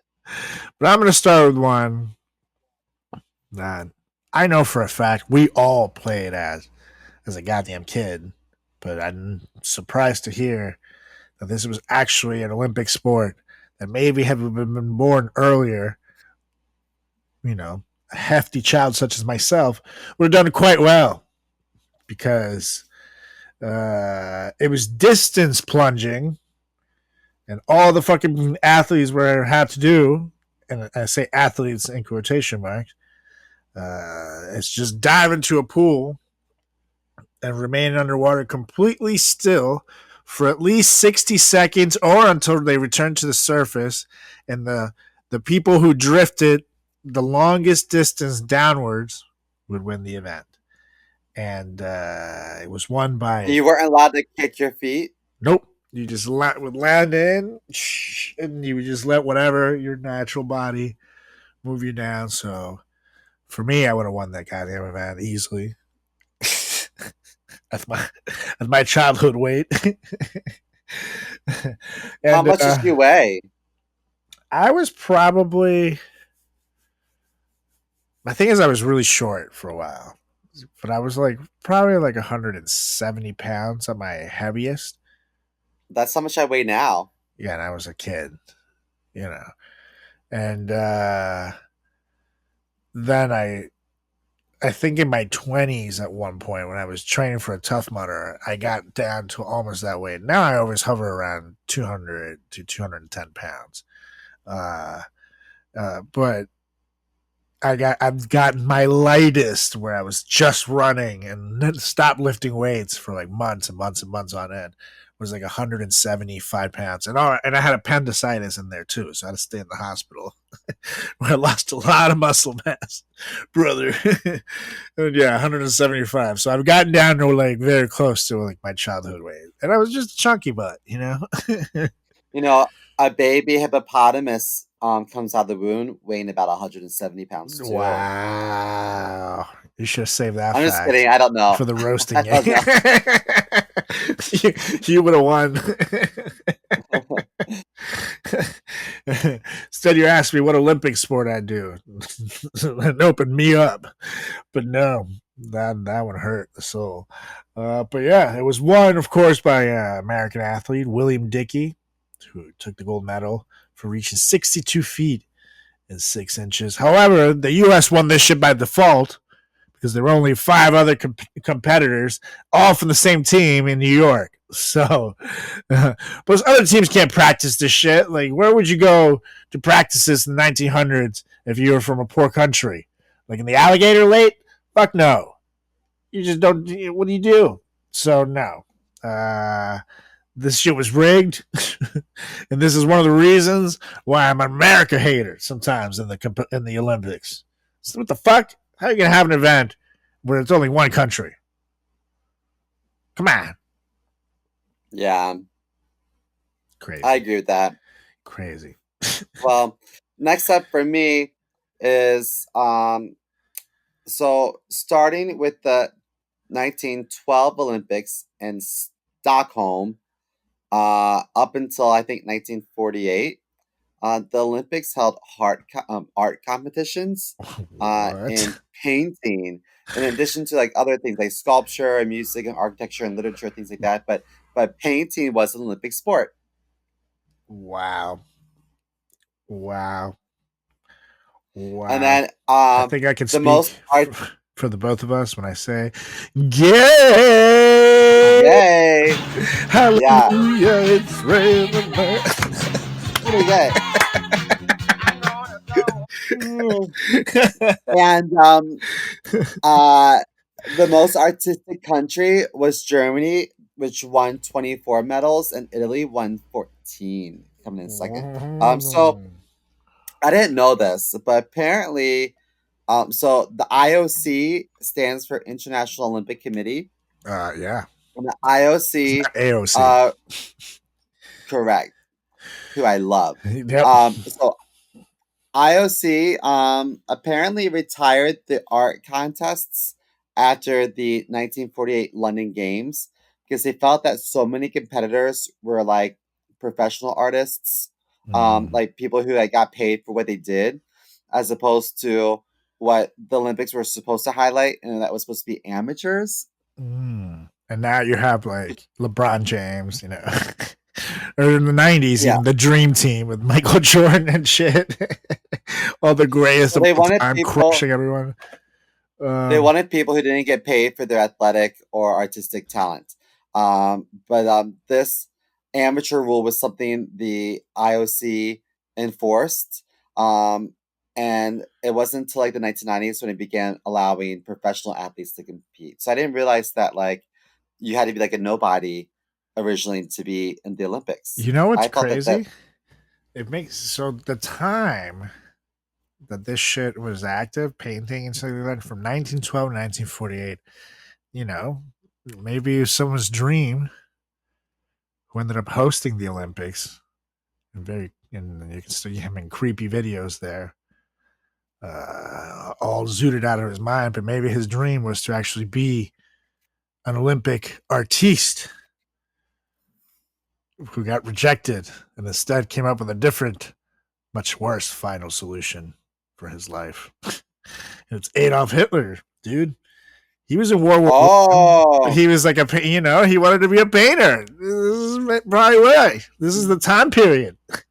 But I'm going to start with one that I know for a fact we all played as a goddamn kid. But I'm surprised to hear that this was actually an Olympic sport that maybe had been born earlier. A hefty child such as myself would have done quite well because it was distance plunging, and all the fucking athletes had to do, and I say athletes in quotation marks, it's just dive into a pool and remain underwater completely still for at least 60 seconds or until they return to the surface, and the people who drifted the longest distance downwards would win the event. And it was won by. You weren't allowed to kick your feet. Nope. You just would land in, and you would just let whatever your natural body move you down. So for me, I would have won that goddamn event easily. That's my childhood weight. And, How much did you weigh? I was probably. My thing is, I was really short for a while. but I was like probably like 170 pounds at my heaviest. That's how much I weigh now. Yeah, and I was a kid, and then I think in my 20s at one point when I was training for a Tough Mudder, I got down to almost that weight. Now I always hover around 200 to 210 pounds. But I've gotten my lightest where I was just running and then stopped lifting weights for like months and months and months on end. Was like 175 pounds, and I had appendicitis in there too, so I had to stay in the hospital. Where I lost a lot of muscle mass, brother. And yeah, 175. So I've gotten down to like very close to like my childhood weight, and I was just a chunky butt, You know, a baby hippopotamus comes out of the womb weighing about 170 pounds too. Wow. You should have saved that I'm fact just kidding. I don't know. for the roasting I don't game. You would have won. Instead, you asked me what Olympic sport I do. And opened me up. But no, that one hurt the soul. But yeah, it was won, of course, by American athlete William Dickey, who took the gold medal for reaching 62 feet and 6 inches. However, the U.S. won this shit by default because there were only 5 other competitors, all from the same team in New York. So, those other teams can't practice this shit. Like, where would you go to practice this in the 1900s if you were from a poor country? Like in the alligator lake? Fuck no. You just don't. What do you do? So, no. This shit was rigged. And this is one of the reasons why I'm an America hater sometimes in the Olympics. So what the fuck? How are you going to have an event where it's only one country? Come on. Yeah. Crazy. I agree with that. Crazy. Well, next up for me is so starting with the 1912 Olympics in Stockholm, up until I think 1948. The Olympics held art competitions in painting, in addition to like other things like sculpture and music and architecture and literature, things like that. But painting was an Olympic sport. Wow. And then I think I can the speak most for the both of us when I say gay. Yay! Hallelujah, it's raining. Pretty good. And the most artistic country was Germany, which won 24 medals, and Italy won 14, coming in second. So I didn't know this, but apparently, so the IOC stands for International Olympic Committee. Yeah. And the IOC, AOC. correct, who I love. Yep. So IOC apparently retired the art contests after the 1948 London Games because they felt that so many competitors were like professional artists, like people who like, got paid for what they did, as opposed to what the Olympics were supposed to highlight, and that was supposed to be amateurs. And now you have like LeBron James, or in the 90s, even the Dream Team with Michael Jordan and shit. All the greatest of all time, crushing everyone. They wanted people who didn't get paid for their athletic or artistic talent. But this amateur rule was something the IOC enforced. And it wasn't until like the 1990s when it began allowing professional athletes to compete. So I didn't realize that like you had to be like a nobody originally to be in the Olympics. You know what's crazy? It makes so the time that this shit was active, painting and stuff like that, from 1912 to 1948. Maybe someone's dream who ended up hosting the Olympics, and you can see him in creepy videos there, all zooted out of his mind. But maybe his dream was to actually be an Olympic artiste who got rejected and instead came up with a different, much worse final solution for his life. It's Adolf Hitler, dude. He was in World War I. He was like he wanted to be a painter. This is probably why. This is the time period. Can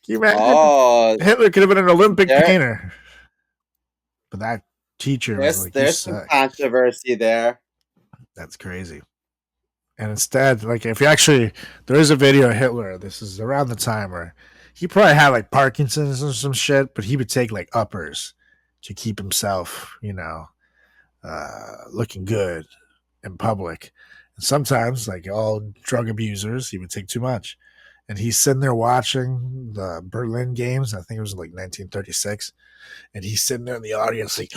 you imagine? Hitler could have been an Olympic painter. But that teacher was like, there's some controversy there. That's crazy. And instead, like, if you actually, there is a video of Hitler. This is around the time where he probably had like Parkinson's or some shit, but he would take like uppers to keep himself, looking good in public. And sometimes, like all drug abusers, he would take too much. And he's sitting there watching the Berlin games. I think it was like 1936. And he's sitting there in the audience, like,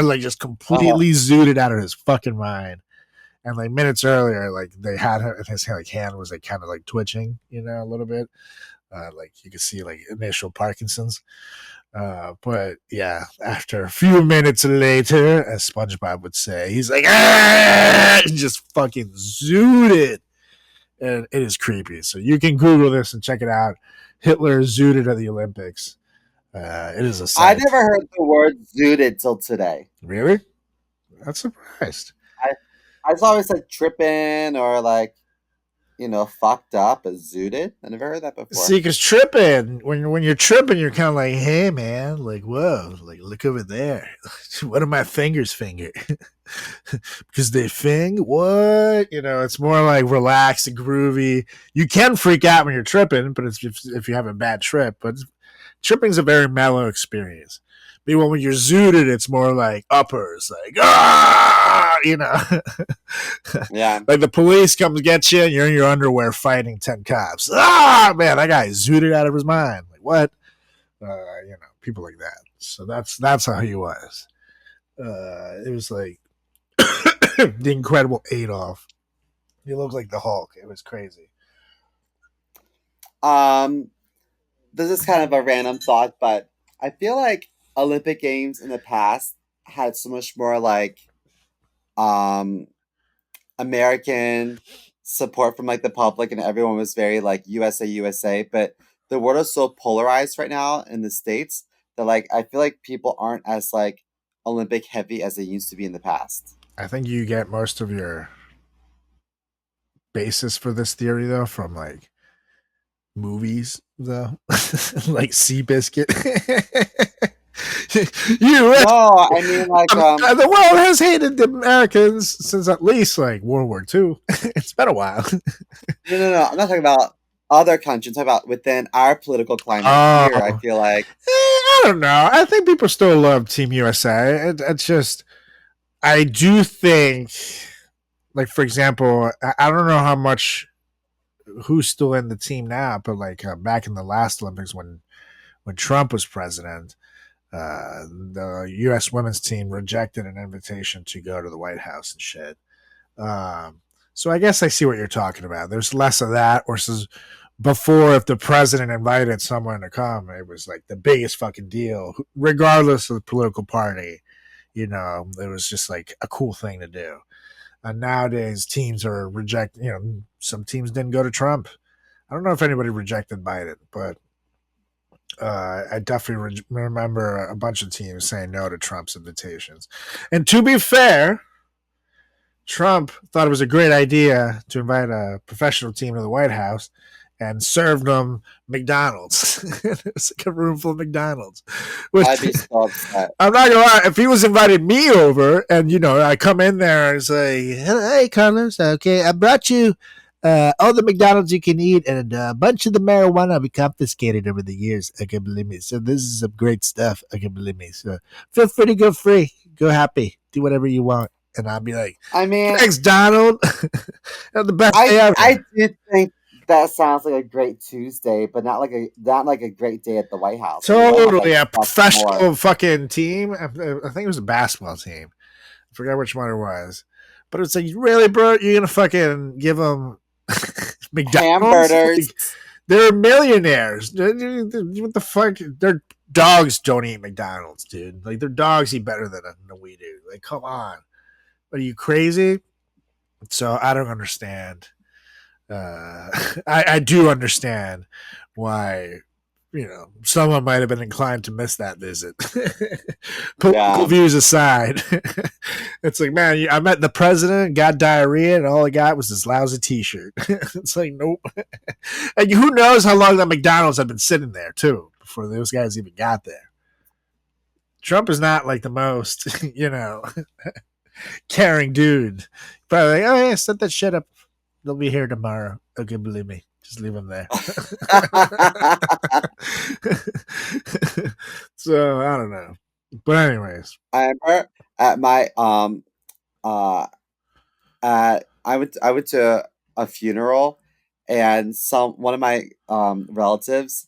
like just completely zooted out of his fucking mind. And like minutes earlier, like they had him, and his like hand was like kind of like twitching, a little bit. Like you could see like initial Parkinson's. But yeah, after a few minutes later, as SpongeBob would say, he's like, just fucking zooted. And it is creepy. So you can Google this and check it out. Hitler zooted at the Olympics. It is a sight. I never heard the word zooted till today. Really? That's surprised. I just always said tripping or like, fucked up as zooted. I never heard that before. See, because tripping, when you're tripping, you're kind of like, hey, man, like, whoa, like, look over there. What do my fingers finger? Because they fing? What? It's more like relaxed and groovy. You can freak out when you're tripping, but it's if you have a bad trip. But tripping's a very mellow experience. Meanwhile, when you're zooted, it's more like uppers, like, Yeah. Like the police comes get you and you're in your underwear fighting 10 cops. Man, that guy zooted out of his mind. Like, what? People like that. So that's how he was. It was like the Incredible Adolf. He looked like the Hulk. It was crazy. This is kind of a random thought, but I feel like Olympic Games in the past had so much more like American support from like the public, and everyone was very like USA. But the world is so polarized right now in the States that like I feel like people aren't as like Olympic heavy as they used to be in the past. I think you get most of your basis for this theory though from like movies though, like Seabiscuit. No, I mean like the world has hated the Americans since at least like World War II. It's been a while. No. I'm not talking about other countries. I'm talking about within our political climate here. I feel like I don't know. I think people still love Team USA. It's just I do think, like for example, I don't know how much who's still in the team now, but like back in the last Olympics when Trump was president. The U.S. women's team rejected an invitation to go to the White House and shit. So I guess I see what you're talking about. There's less of that versus before, if the president invited someone to come, it was like the biggest fucking deal, regardless of the political party. It was just like a cool thing to do. And nowadays, teams are rejecting, some teams didn't go to Trump. I don't know if anybody rejected Biden, but I definitely remember a bunch of teams saying no to Trump's invitations. And to be fair, Trump thought it was a great idea to invite a professional team to the White House and served them McDonald's. It was like a room full of McDonald's. I'd be so upset. I'm not gonna lie, if he was inviting me over and I come in there and say, hey Carlos, okay, I brought you all the McDonald's you can eat, and a bunch of the marijuana we confiscated over the years. I can believe me. So this is some great stuff. I can believe me. So feel free to go free. Go happy. Do whatever you want. And I'll be like, I mean, thanks, Donald. The best day ever. I did think that sounds like a great Tuesday, but not like a great day at the White House. Totally. A professional fucking team. I think it was a basketball team. I forgot which one it was. But it's like, really, bro? You're going to fucking give them McDonald's? Hamburgers. Like, they're millionaires. What the fuck? Their dogs don't eat McDonald's, dude. Like, their dogs eat better than we do. Like, come on. Are you crazy? So I don't understand. I do understand why someone might have been inclined to miss that visit. Political views aside, it's like, man, I met the president, got diarrhea, and all I got was this lousy T-shirt. It's like, nope. And who knows how long that McDonald's had been sitting there too before those guys even got there. Trump is not like the most, caring dude. Probably like, oh yeah, set that shit up. They'll be here tomorrow. Okay, believe me. Just leave them there. So I don't know. But anyways. I remember at my I went to a funeral, and one of my relatives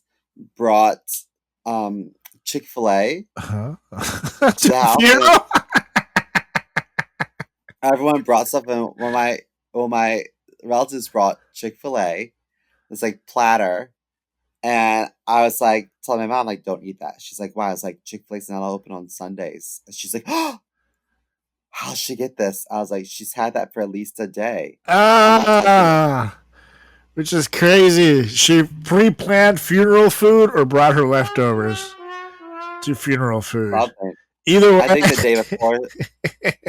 brought Chick-fil-A to the funeral. Everyone brought stuff, and one of my relatives brought Chick-fil-A, this like platter, and I was like telling my mom, like, don't eat that. She's like, why? I was like, Chick-fil-A's not open on Sundays. And she's like, oh, how'd she get this? I was like, she's had that for at least a day. Which is crazy. She pre-planned funeral food or brought her leftovers to funeral food. Probably. Either way. I think the day before.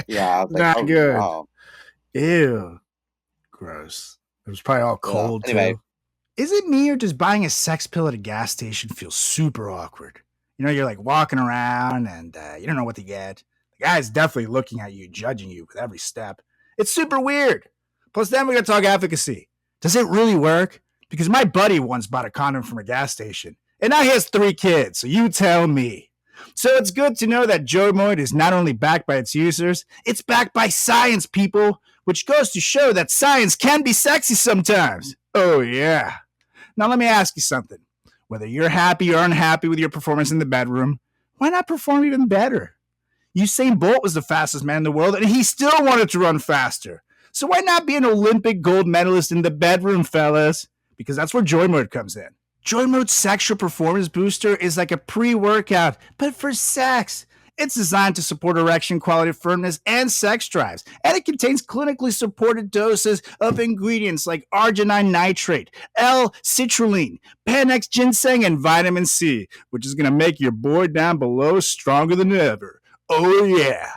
Yeah, I was like, not good. No. Ew. Gross. It was probably all cold anyway. too. Is it me, or does buying a sex pill at a gas station feel super awkward? You're like walking around and you don't know what to get. The guy's definitely looking at you, judging you with every step. It's super weird. Plus, then we got to talk efficacy. Does it really work? Because my buddy once bought a condom from a gas station, and now he has 3 kids, so you tell me. So it's good to know that Joymoid is not only backed by its users, it's backed by science, people, which goes to show that science can be sexy sometimes. Oh, yeah. Now, let me ask you something. Whether you're happy or unhappy with your performance in the bedroom, why not perform even better? Usain Bolt was the fastest man in the world, and he still wanted to run faster. So why not be an Olympic gold medalist in the bedroom, fellas? Because that's where Joymoid comes in. Joymoid's sexual performance booster is like a pre-workout, but for sex. It's designed to support erection quality, firmness, and sex drives. And it contains clinically supported doses of ingredients like arginine nitrate, L-citrulline, Panax ginseng, and vitamin C, which is going to make your boy down below stronger than ever. Oh, yeah.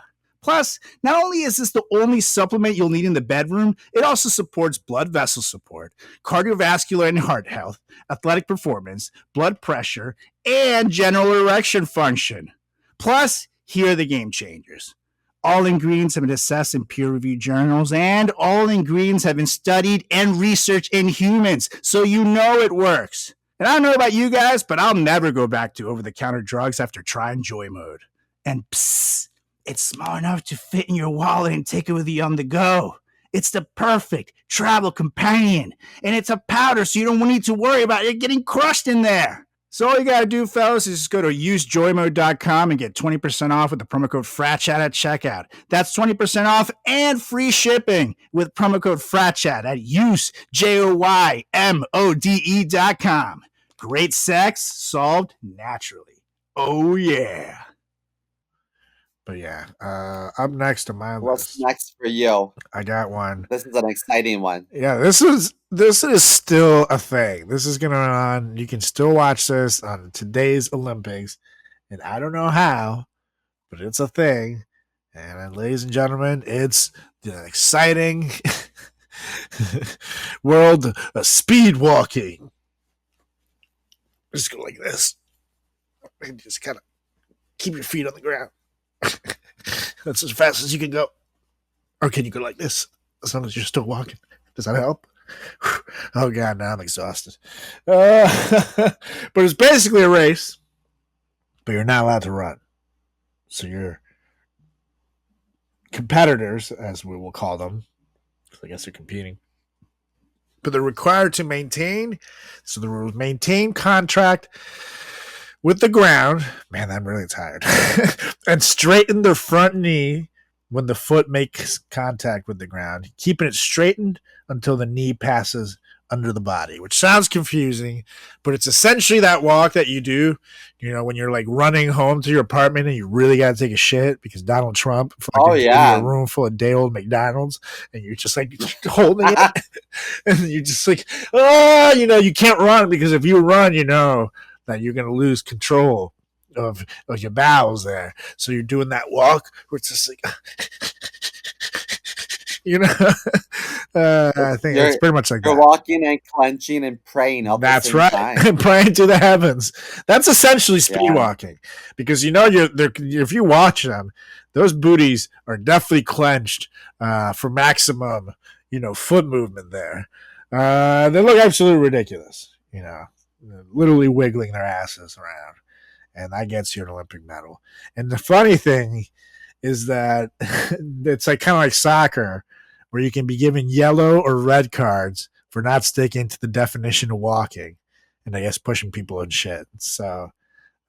Plus, not only is this the only supplement you'll need in the bedroom, it also supports blood vessel support, cardiovascular and heart health, athletic performance, blood pressure, and general erection function. Plus, here are the game changers. All ingredients have been assessed in peer-reviewed journals, and all ingredients have been studied and researched in humans, so you know it works. And I don't know about you guys, but I'll never go back to over-the-counter drugs after trying Joymoid. And psst, it's small enough to fit in your wallet and take it with you on the go. It's the perfect travel companion, and it's a powder, so you don't need to worry about it getting crushed in there. So all you gotta do, fellas, is just go to usejoymode.com and get 20% off with the promo code FRATCHAT at checkout. That's 20% off and free shipping with promo code FRATCHAT at usejoymode.com. Great sex solved naturally. Oh, yeah. But yeah, up next to my What's list. next for you? I got one. This is an exciting one. Yeah, this is still a thing. This is going on. You can still watch this on today's Olympics, and I don't know how, but it's a thing. And ladies and gentlemen, it's the exciting world of speed walking. Just go like this. And just kind of keep your feet on the ground. That's as fast as you can go. Or can you go like this as long as you're still walking? Does that help? Oh, God, now I'm exhausted. But it's basically a race, but you're not allowed to run. So your competitors, as we will call them, I guess they're competing, but they're required to maintain contact with the ground. Man, I'm really tired. And straighten their front knee when the foot makes contact with the ground, keeping it straightened until the knee passes under the body, which sounds confusing, but it's essentially that walk that you do, when you're like running home to your apartment and you really got to take a shit because Donald Trump a room full of day-old McDonald's, and you're just like holding it, and you're just like, you can't run, because if you run, that you're going to lose control of your bowels there. So you're doing that walk where it's just like, I think it's pretty much like you're that. walking and clenching and praying at the same time. That's right. Praying to the heavens. That's essentially speed walking, because if you watch them, those booties are definitely clenched for maximum, foot movement there. They look absolutely ridiculous, literally wiggling their asses around. And that gets you an Olympic medal. And the funny thing is that it's like kind of like soccer, where you can be given yellow or red cards for not sticking to the definition of walking, and I guess pushing people and shit. So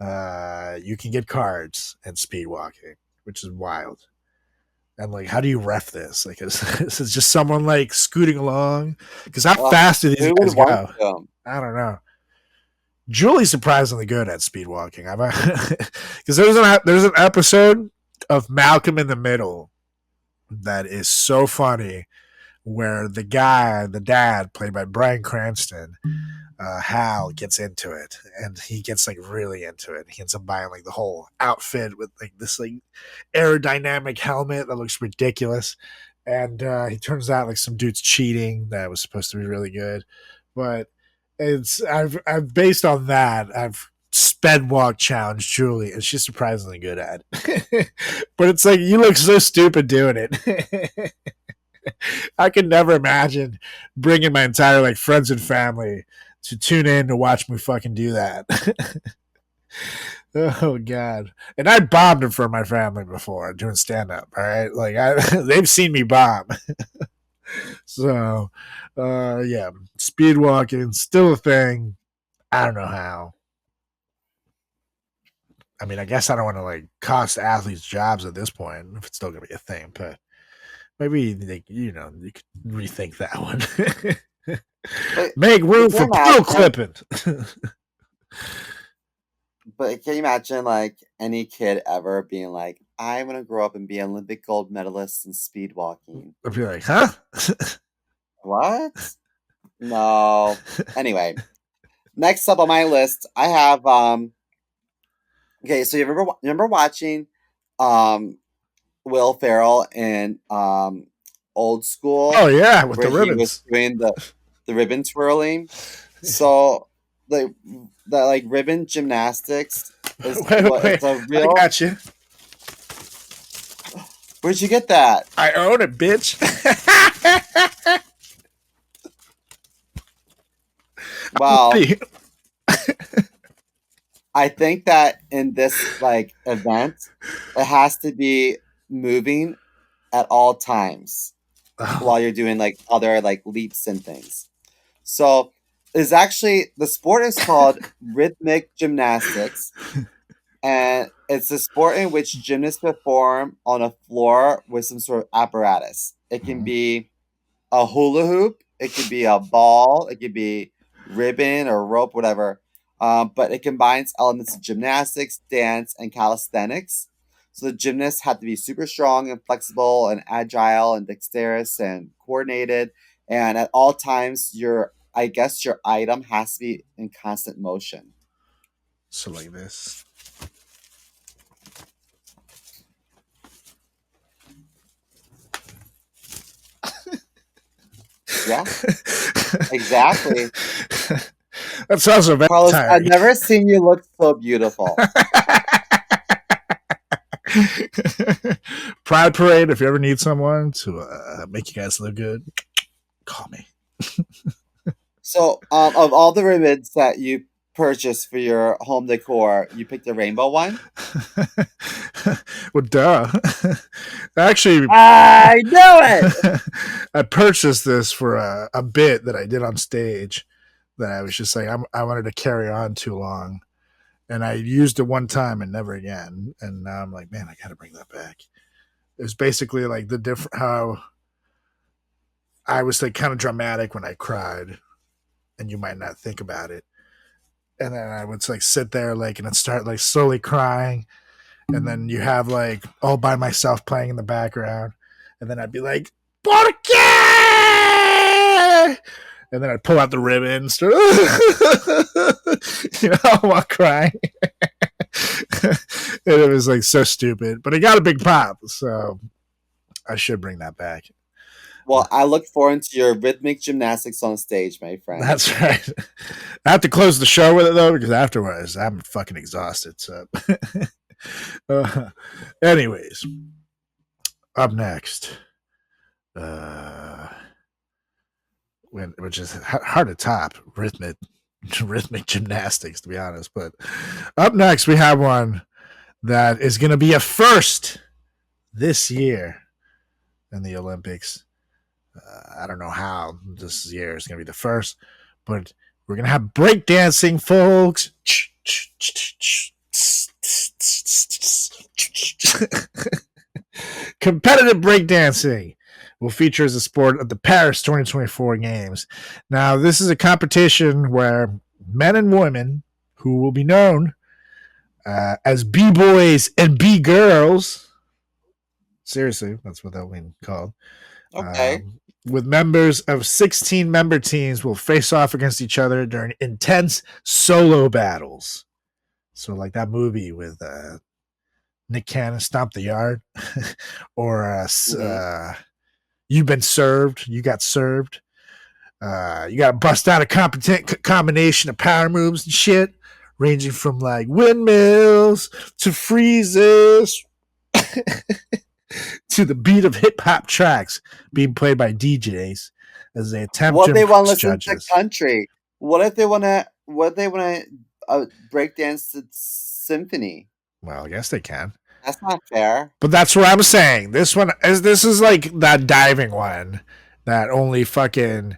you can get cards in speed walking, which is wild. And like, how do you ref this? Like, is just someone like scooting along? Because how fast do these guys go? I don't know. Julie's surprisingly good at speed walking. Because there's an episode of Malcolm in the Middle that is so funny, where the dad, played by Bryan Cranston, Hal, gets into it, and he gets like really into it. He ends up buying like the whole outfit with like this like aerodynamic helmet that looks ridiculous, and he turns out like some dude's cheating that was supposed to be really good, but I've based on that, I've sped walk challenge Julie, and she's surprisingly good at it. But it's like, you look so stupid doing it. I could never imagine bringing my entire like friends and family to tune in to watch me fucking do that. Oh God. And I bombed in front of my family before doing stand up. All right. Like they've seen me bomb. So yeah, speed walking still a thing. I don't know how. I mean, I guess I don't want to like cost athletes jobs at this point, if it's still gonna be a thing, but maybe you could rethink that one. Make room for pill clipping. But can you imagine like any kid ever being like, I'm gonna grow up and be an Olympic gold medalist in speed walking? I'd be like, huh? What? No. Anyway, next up on my list, I have okay, so you remember watching Will Ferrell in Old School? Oh yeah, with the ribbons. He was doing the ribbon twirling. So the like ribbon gymnastics is wait. a real. I got you. Where'd you get that? I own it, bitch. Well, I think that in this like event, it has to be moving at all times while you're doing like other like leaps and things. So it's actually, the sport is called rhythmic gymnastics, and it's a sport in which gymnasts perform on a floor with some sort of apparatus. It can be a hula hoop, it could be a ball, it could be ribbon or rope, whatever. But it combines elements of gymnastics, dance, and calisthenics. So the gymnasts have to be super strong and flexible and agile and dexterous and coordinated. And at all times, your item has to be in constant motion. So like this. Yeah, exactly. That sounds so bad. Carlos, I've never seen you look so beautiful. Pride Parade, if you ever need someone to make you guys look good, call me. So, of all the ribbons that you purchased for your home decor, you picked the rainbow one? Well, duh. Actually, I knew it! I purchased this for a bit that I did on stage that I was just like, I wanted to carry on too long. And I used it one time and never again. And now I'm like, man, I got to bring that back. It was basically like how I was like kind of dramatic when I cried, and you might not think about it. And then I would like sit there like and I'd start like slowly crying, and then you have like All By Myself playing in the background, and then I'd be like, ¿Por qué? and then I'd pull out the ribbon, start, while crying. And it was like so stupid, but it got a big pop, so I should bring that back. Well, I look forward to your rhythmic gymnastics on stage, my friend. That's right. I have to close the show with it though, because afterwards I'm fucking exhausted. So, anyways, up next, which is hard to top, rhythmic gymnastics, to be honest. But up next, we have one that is going to be a first this year in the Olympics. I don't know how this year is going to be the first, but we're going to have breakdancing, folks. Competitive breakdancing will feature as a sport at the Paris 2024 Games. Now, this is a competition where men and women who will be known as B-boys and B-girls, seriously, that's what that will be called. Okay. With members of 16 member teams will face off against each other during intense solo battles. So like that movie with Nick Cannon, Stomp the Yard, or You've Been Served, You Got Served. You got to bust out a competent combination of power moves and shit, ranging from like windmills to freezes to the beat of hip hop tracks being played by DJs as they attempt What to if they want to impress listen judges. to country? What if they want to break dance to symphony? Well, I guess they can. That's not fair. But that's what I'm saying. This is like that diving one that only fucking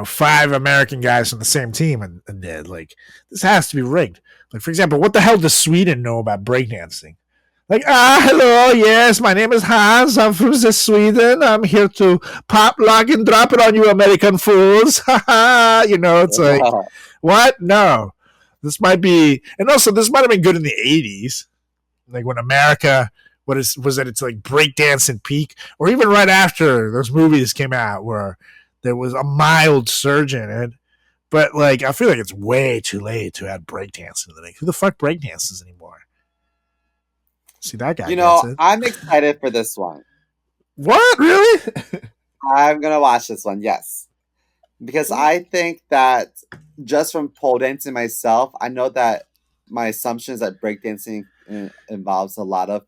5 American guys from the same team and did. Like, this has to be rigged. Like, for example, what the hell does Sweden know about breakdancing? Like, hello, yes, my name is Hans. I'm from Sweden. I'm here to pop, lock, and drop it on you, American fools. It's like, what? No. This might be, and also this might have been good in the 80s. Like when America, was it? It's like breakdance and peak, or even right after those movies came out where there was a mild surge in it. But like, I feel like it's way too late to add breakdancing. Like, who the fuck breakdances anymore? See that guy? I'm excited for this one. What? Really? I'm gonna watch this one. Yes, because I think that just from pole dancing myself, I know that my assumption is that breakdancing involves a lot of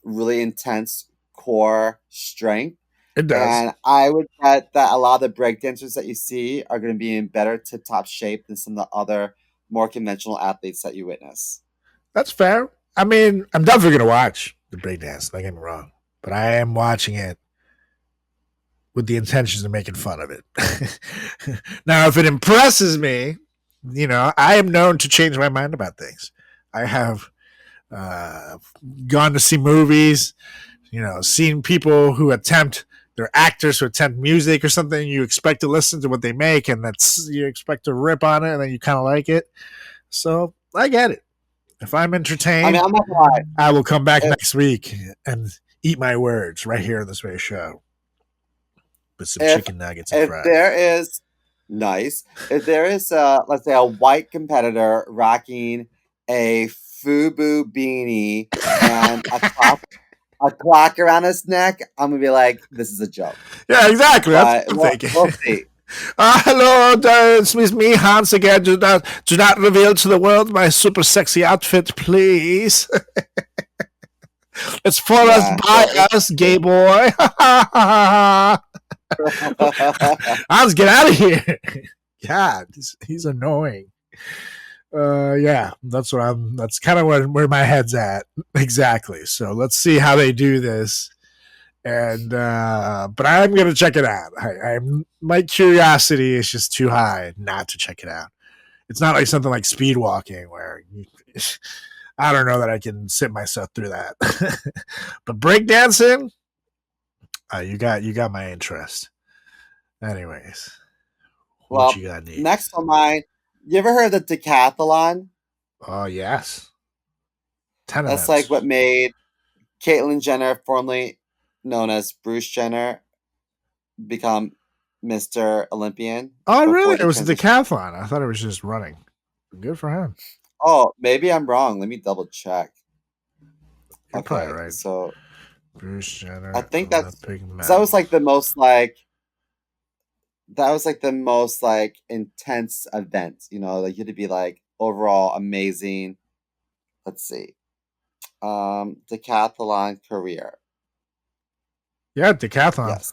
really intense core strength. It does. And I would bet that a lot of the breakdancers that you see are going to be in better tip-top shape than some of the other more conventional athletes that you witness. That's fair. I mean, I'm definitely going to watch the breakdance, don't get me wrong. But I am watching it with the intentions of making fun of it. Now, if it impresses me, I am known to change my mind about things. I have gone to see movies, seen people who they're actors who attempt music or something. You expect to listen to what they make, and you expect to rip on it, and then you kind of like it. So I get it. If I'm entertained, I'm not gonna lie. I will come back next week and eat my words right here on this very show with some chicken nuggets and fries. If there is, let's say, a white competitor rocking a FUBU beanie and a clock around his neck, I'm gonna be like, this is a joke. Yeah, exactly. That's what I'm thinking. We'll see. Hello, it's with me, Hans again. Do not reveal to the world my super sexy outfit, please. It's for us, by us, gay boy. Hans, get out of here. God, he's annoying. Yeah, that's kind of where my head's at. Exactly. So let's see how they do this. And but I'm gonna check it out. My curiosity is just too high not to check it out. It's not like something like speed walking where I don't know that I can sit myself through that. But breakdancing, you got my interest. Anyways, well, next on mine. You ever heard of the decathlon? Oh yes. 10 That's events. like what made Caitlyn Jenner, formerly known as Bruce Jenner, become Mr. Olympian. Oh, before really? he It was a transitioned. decathlon. I thought it was just running. Good for him. Oh, maybe I'm wrong. Let me double check. You're probably Okay, right. so Bruce Jenner, I think that's Olympic because that was medal. like the most like intense event. You know, like you had to be like overall amazing. Let's see. Decathlon career. Yeah, decathlon. Yes.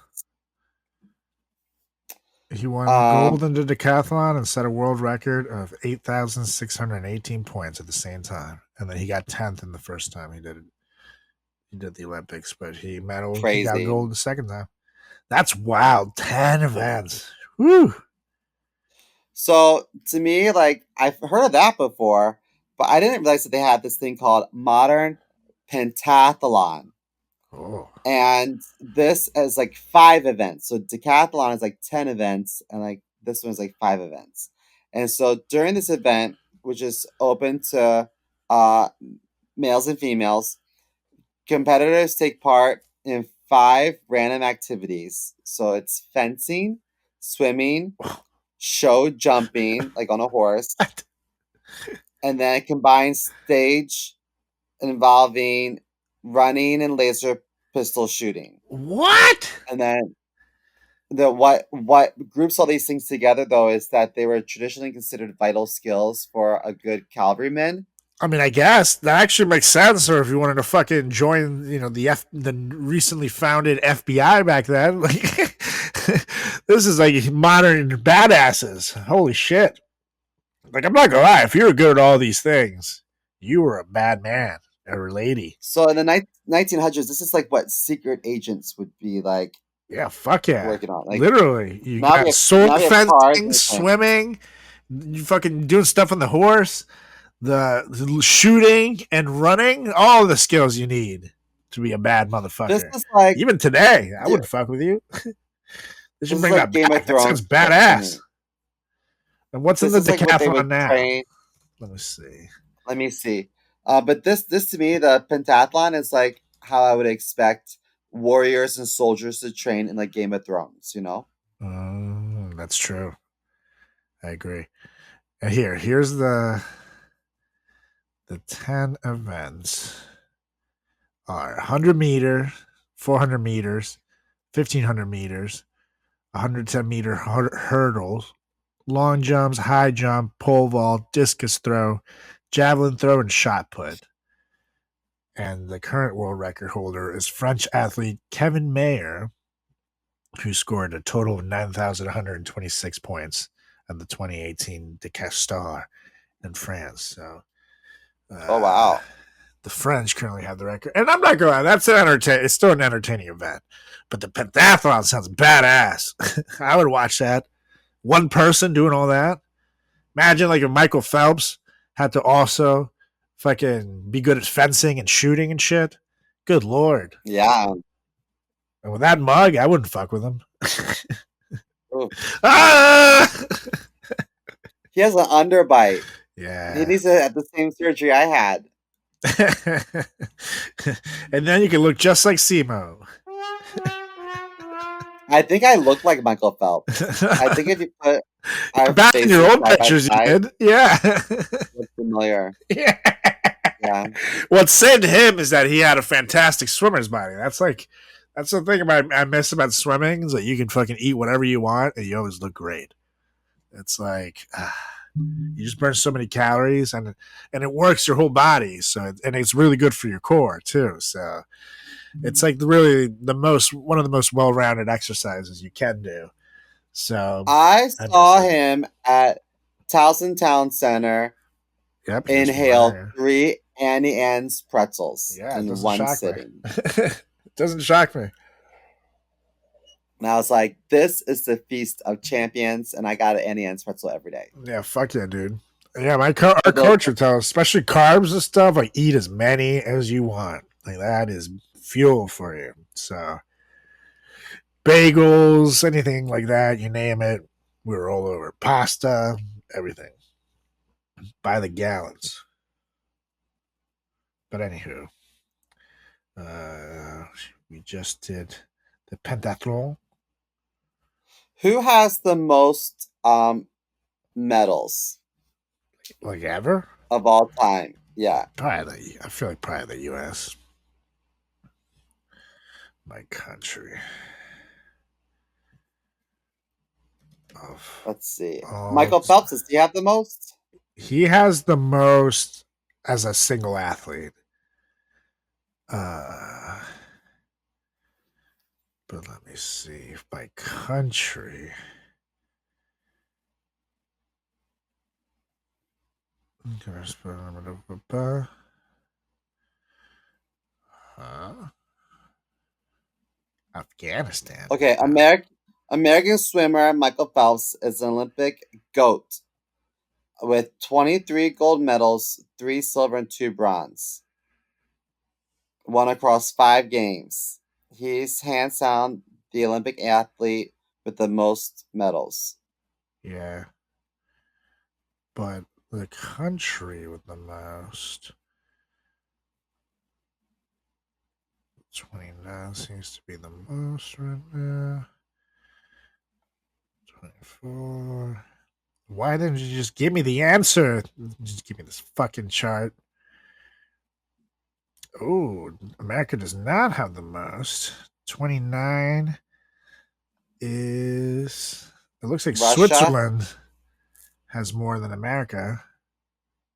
He won gold in the decathlon and set a world record of 8,618 points at the same time. And then he got 10th in the first time he did it. He did the Olympics, but he medaled. He got Crazy. gold the second time. That's wild. 10 events. Woo. So to me, like I've heard of that before, but I didn't realize that they had this thing called modern pentathlon. Oh. And this is like 5 events. So decathlon is like 10 events, and like this one is like 5 events. And so during this event, which is open to uh, males and females, competitors take part in 5 random activities. So it's fencing, swimming, show jumping, like on a horse, and then a combined stage involving running and laser pistol shooting. What? And then what groups all these things together though is that they were traditionally considered vital skills for a good cavalryman. I mean, I guess that actually makes sense. Or if you wanted to fucking join, the recently founded FBI back then, like this is like modern badasses. Holy shit! Like I'm not gonna lie, if you were good at all these things, you were a bad man or lady. So in the 1900s, this is like what secret agents would be like. Yeah, fuck yeah. Working on like literally. You now got we sword have cars fencing, and things. swimming, you fucking doing stuff on the horse, the shooting and running, all the skills you need to be a bad This motherfucker. is like Even today, I wouldn't fuck with you. They this should is bring like that Game back. of That sounds Thrones stuff to badass. me. And what's in This the is like what they decathlon would now? train. Let me see. Let me see. But this to me, the pentathlon is like how I would expect warriors and soldiers to train in like Game of Thrones. You know. That's true. I agree. And here's the 10 events are 100 meter, 400 meters, 1500 meters, 110-meter hurdles, long jumps, high jump, pole vault, discus throw, javelin throw, and shot put. And the current world record holder is French athlete Kevin Mayer, who scored a total of 9,126 points at the 2018 Decastar in France. So, Oh wow. The French currently have the record, and I'm not going to lie, that's it's still an entertaining event. But the pentathlon sounds badass. I would watch that. One person doing all that. Imagine like if Michael Phelps had to also fucking be good at fencing and shooting and shit. Good lord. Yeah. And with that mug, I wouldn't fuck with him. Ooh. Ah! He has an underbite. Yeah. He needs to have the same surgery I had. And then you can look just like Simo. I think I look like Michael Phelps. I think if you put our back in your faces old side by pictures, you side, did. Yeah. look familiar. Yeah. Yeah. What's said to him is that he had a fantastic swimmer's body. That's the thing I miss about swimming is that you can fucking eat whatever you want and you always look great. It's like you just burn so many calories and it works your whole body. So and it's really good for your core too. So it's like really one of the most well-rounded exercises you can do. So I saw him at Towson Town Center inhale 3 Annie Ann's pretzels in one sitting. It doesn't shock me. And I was like, this is the feast of champions, and I got an Annie Ann's pretzel every day. Yeah, fuck yeah, dude. Yeah, our coach would tell us, especially carbs and stuff, like eat as many as you want. Like that is fuel for you. So bagels, anything like that, you name it, we were all over. Pasta, everything. By the gallons. But anywho, we just did the pentathlon. Who has the most medals Like ever? of all time? Yeah. I feel like probably the U.S. My country. Let's see. Michael Phelps, does he have the most? He has the most as a single athlete. But let me see. By country. Afghanistan. Okay, American swimmer Michael Phelps is an Olympic GOAT with 23 gold medals, 3 silver and 2 bronze. Won across 5 games. He's hands down the Olympic athlete with the most medals. Yeah. But the country with the most. 29 seems to be the most right now. 24. Why didn't you just give me the answer? Just give me this fucking chart. Oh, America does not have the most. 29 is. It looks like Russia? Switzerland has more than America,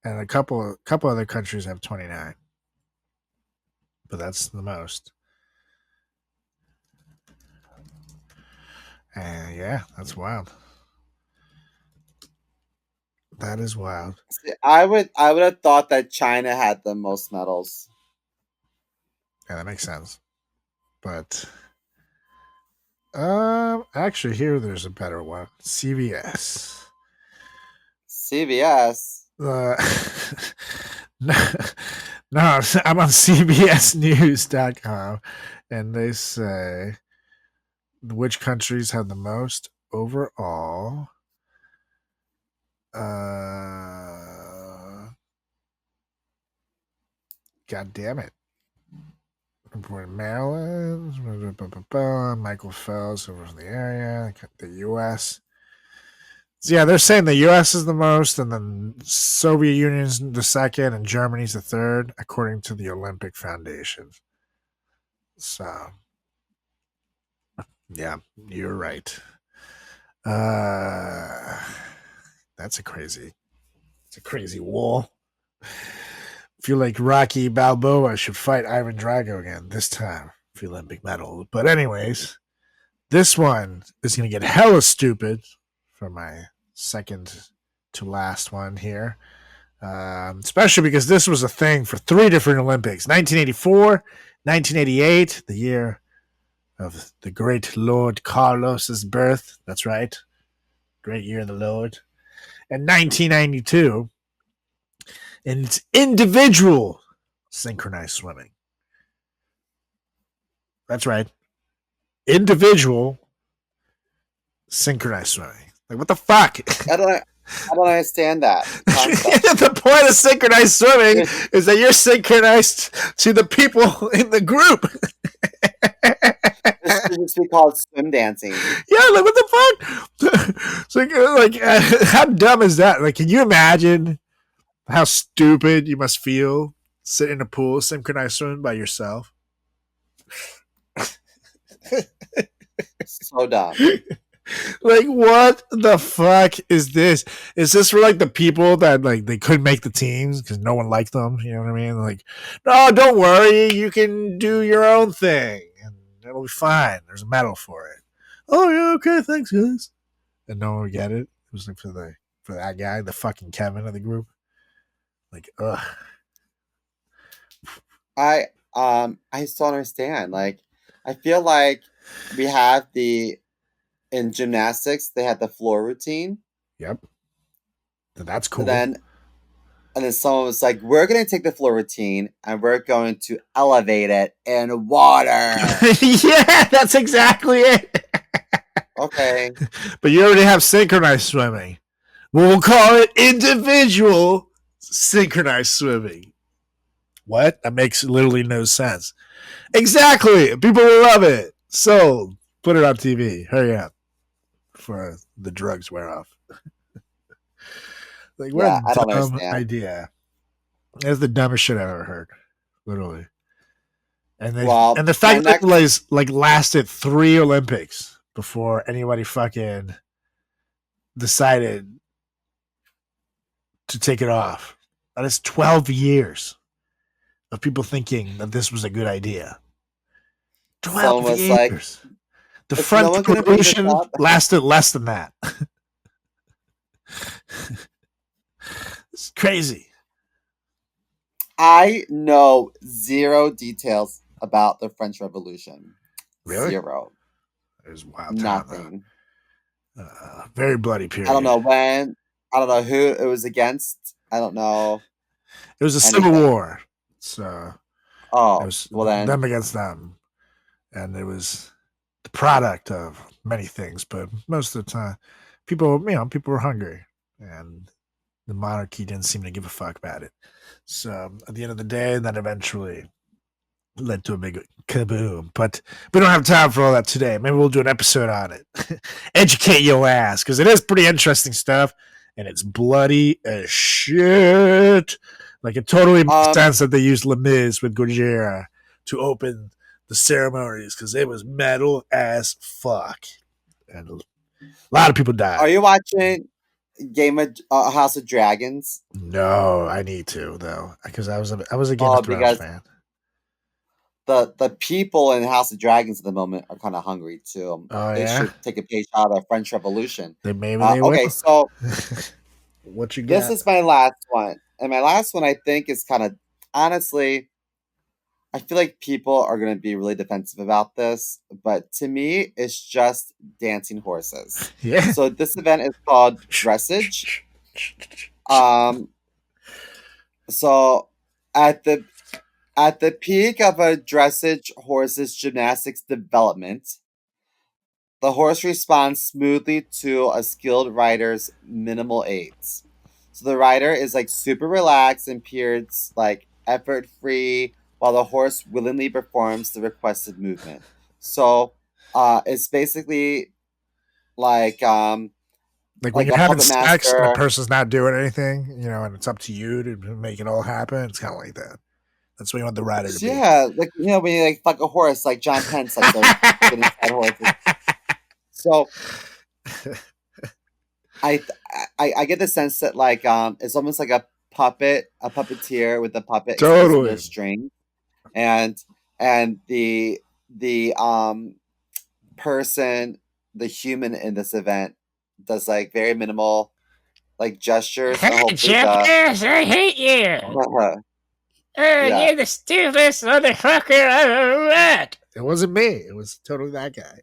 and a couple other countries have 29. But that's the most. And yeah, that's wild. That is wild. See, I would have thought that China had the most medals. Yeah, that makes sense. But actually here there's a better one. CBS. CBS. No, I'm on CBSnews.com and they say which countries have the most overall. God damn it. Maryland, Michael Phelps over in the area, the U.S. So yeah, they're saying the U.S. is the most, and then Soviet Union's the second, and Germany's the third, according to the Olympic Foundation. So, yeah, you're right. That's a crazy wall. Feel like Rocky Balboa should fight Ivan Drago again this time for the Olympic medal. But anyways, this one is going to get hella stupid for my second to last one here. Especially because this was a thing for 3 different Olympics. 1984, 1988, the year of the great Lord Carlos's birth. That's right. Great year of the Lord. And 1992. And it's individual synchronized swimming. That's right. Individual synchronized swimming. Like, what the fuck? I don't understand that. The point of synchronized swimming is that you're synchronized to the people in the group. This should just be called swim dancing. Yeah, like, what the fuck? So, like, how dumb is that? Like, can you imagine how stupid you must feel sitting in a pool synchronized swimming by yourself? So dumb. Like, what the fuck is this? Is this for like the people that like they couldn't make the teams because no one liked them? You know what I mean? Like, no, don't worry, you can do your own thing and it'll be fine. There's a medal for it. Oh yeah, okay, thanks guys. And no one would get it. It was like for that guy, the fucking Kevin of the group. Like, ugh. I still understand. Like, I feel like we have in gymnastics they had the floor routine. Yep. That's cool. And then someone was like, we're gonna take the floor routine and we're going to elevate it in water. Yeah, that's exactly it. Okay. But you already have synchronized swimming. We'll call it individual synchronized swimming. What? That makes literally no sense. Exactly. People will love it. So, put it on TV. Hurry up. before the drugs wear off. Like, what Yeah, a I don't dumb understand. idea. That's the dumbest shit I've ever heard. Literally. And Well, the my fact that next it like lasted 3 Olympics before anybody fucking decided to take it off. That is 12 years of people thinking that this was a good idea. someone 12 was like, years. The "Is no French one gonna bring this Revolution up?" lasted less than that. It's crazy. I know zero details about the French Revolution. Really? Zero. It was a wild time, Nothing. very bloody period. I don't know when. I don't know who it was against. I don't know. It was a anything. civil war. So Oh, it was well then. them against them. And it was the product of many things, but most of the time people were hungry and the monarchy didn't seem to give a fuck about it. So at the end of the day, that eventually led to a big kaboom. But we don't have time for all that today. Maybe we'll do an episode on it. Educate your ass, because it is pretty interesting stuff, and it's bloody as shit. Like, it totally makes sense that they used Les Mis with Garcia to open the ceremonies, because it was metal as fuck. And a lot of people died. Are you watching Game of House of Dragons? No, I need to, though, because I was a Game of Thrones fan. The people in House of Dragons at the moment are kind of hungry too. Oh, They yeah? should take a page out of the French Revolution. Maybe they will. Okay, so what you got? this is my last one, and my last one I think is kind of honestly. I feel like people are going to be really defensive about this, but to me, it's just dancing horses. Yeah. So this event is called dressage. So at the peak of a dressage horse's gymnastics development, the horse responds smoothly to a skilled rider's minimal aids. So the rider is like super relaxed and appears like effort free, while the horse willingly performs the requested movement. So it's basically like when like you're a having puppet sex and the master. person's not doing anything, and it's up to you to make it all happen. It's kind of like that. That's what you want the rider to be. Yeah, like when you like fuck a horse, like John Pence likes to get inside horses. So I get the sense that like it's almost like a puppeteer with a puppet Totally. with a string, and the person, the human in this event does like very minimal like gestures. Hey, jackass, I hate you. Yeah. You're the stupidest motherfucker I've ever met. It wasn't me. It was totally that guy.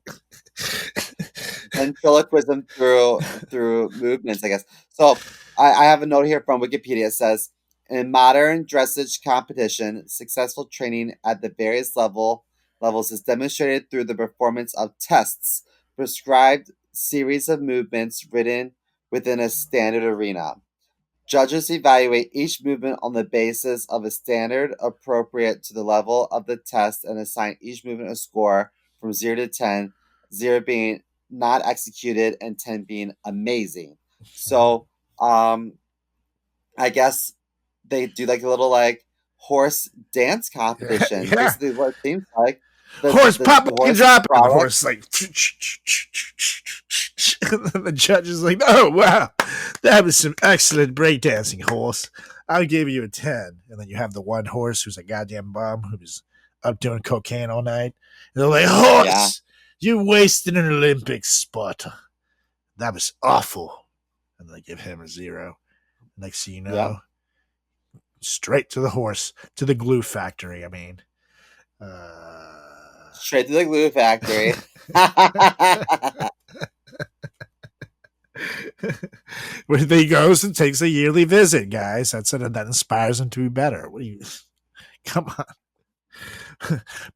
Ventriloquism through movements, I guess. So I have a note here from Wikipedia. It says, in modern dressage competition, successful training at the various levels is demonstrated through the performance of tests, prescribed series of movements written within a standard arena. Judges evaluate each movement on the basis of a standard appropriate to the level of the test and assign each movement a score from 0 to 10, 0 being not executed and 10 being amazing. So, I guess they do like a little like horse dance competition. Yeah. Basically, what it seems like. Horse pop and drop, and the horse like. And then the judge is like, "Oh wow, that was some excellent breakdancing, horse. I'll give you a 10." And then you have the one horse who's a goddamn bum who's up doing cocaine all night. And they're like, "Horse, you wasted an Olympic spot. That was awful." And they give him a 0. Next thing you know, straight to the horse, to the glue factory. I mean, straight to the glue factory. Where he goes and takes a yearly visit, guys. That inspires him to be better. What do you? Come on.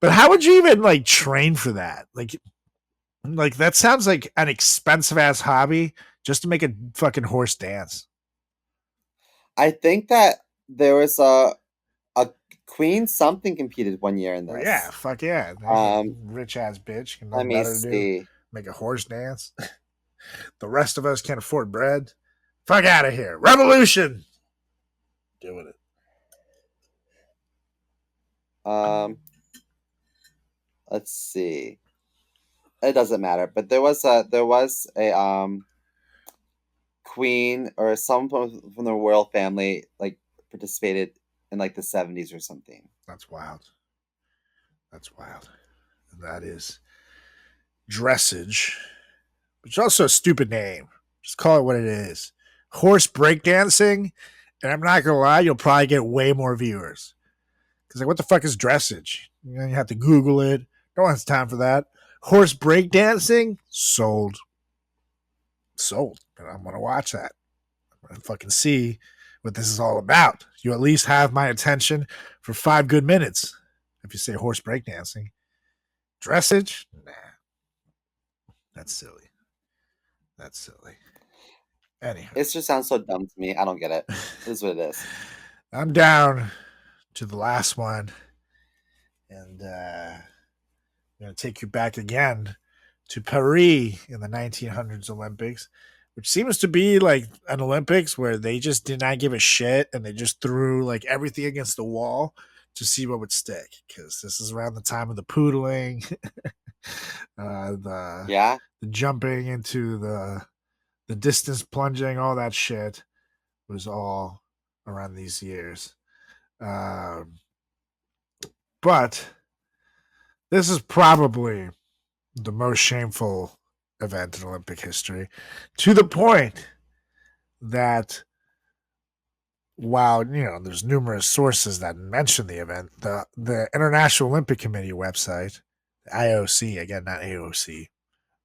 But how would you even like train for that? Like that sounds like an expensive ass hobby just to make a fucking horse dance. I think that there was a Queen something competed one year in this. Yeah, fuck yeah. Rich ass bitch. Let me see. Make a horse dance. The rest of us can't afford bread. Fuck out of here. Revolution. Doing it. Let's see. It doesn't matter, but there was a queen or someone from the royal family like participated in like the 70s or something. That's wild. That's wild. And that is dressage, which is also a stupid name. Just call it what it is. Horse breakdancing. And I'm not going to lie, you'll probably get way more viewers. Because, like, what the fuck is dressage? You know, you have to Google it. No one has time for that. Horse breakdancing? Sold. And I'm going to watch that. I'm going to fucking see what this is all about. You at least have my attention for 5 good minutes. If you say horse breakdancing. Dressage? Nah. That's silly. Anyhow. It just sounds so dumb to me. I don't get it. It is what it is. I'm down to the last one. And I'm going to take you back again to Paris in the 1900s Olympics, which seems to be like an Olympics where they just did not give a shit and they just threw like everything against the wall to see what would stick. Because this is around the time of the poodling, the jumping into the distance plunging, all that shit was all around these years. But this is probably the most shameful event in Olympic history, to the point that while, you know, there's numerous sources that mention the event, the International Olympic Committee website, IOC, again, not AOC,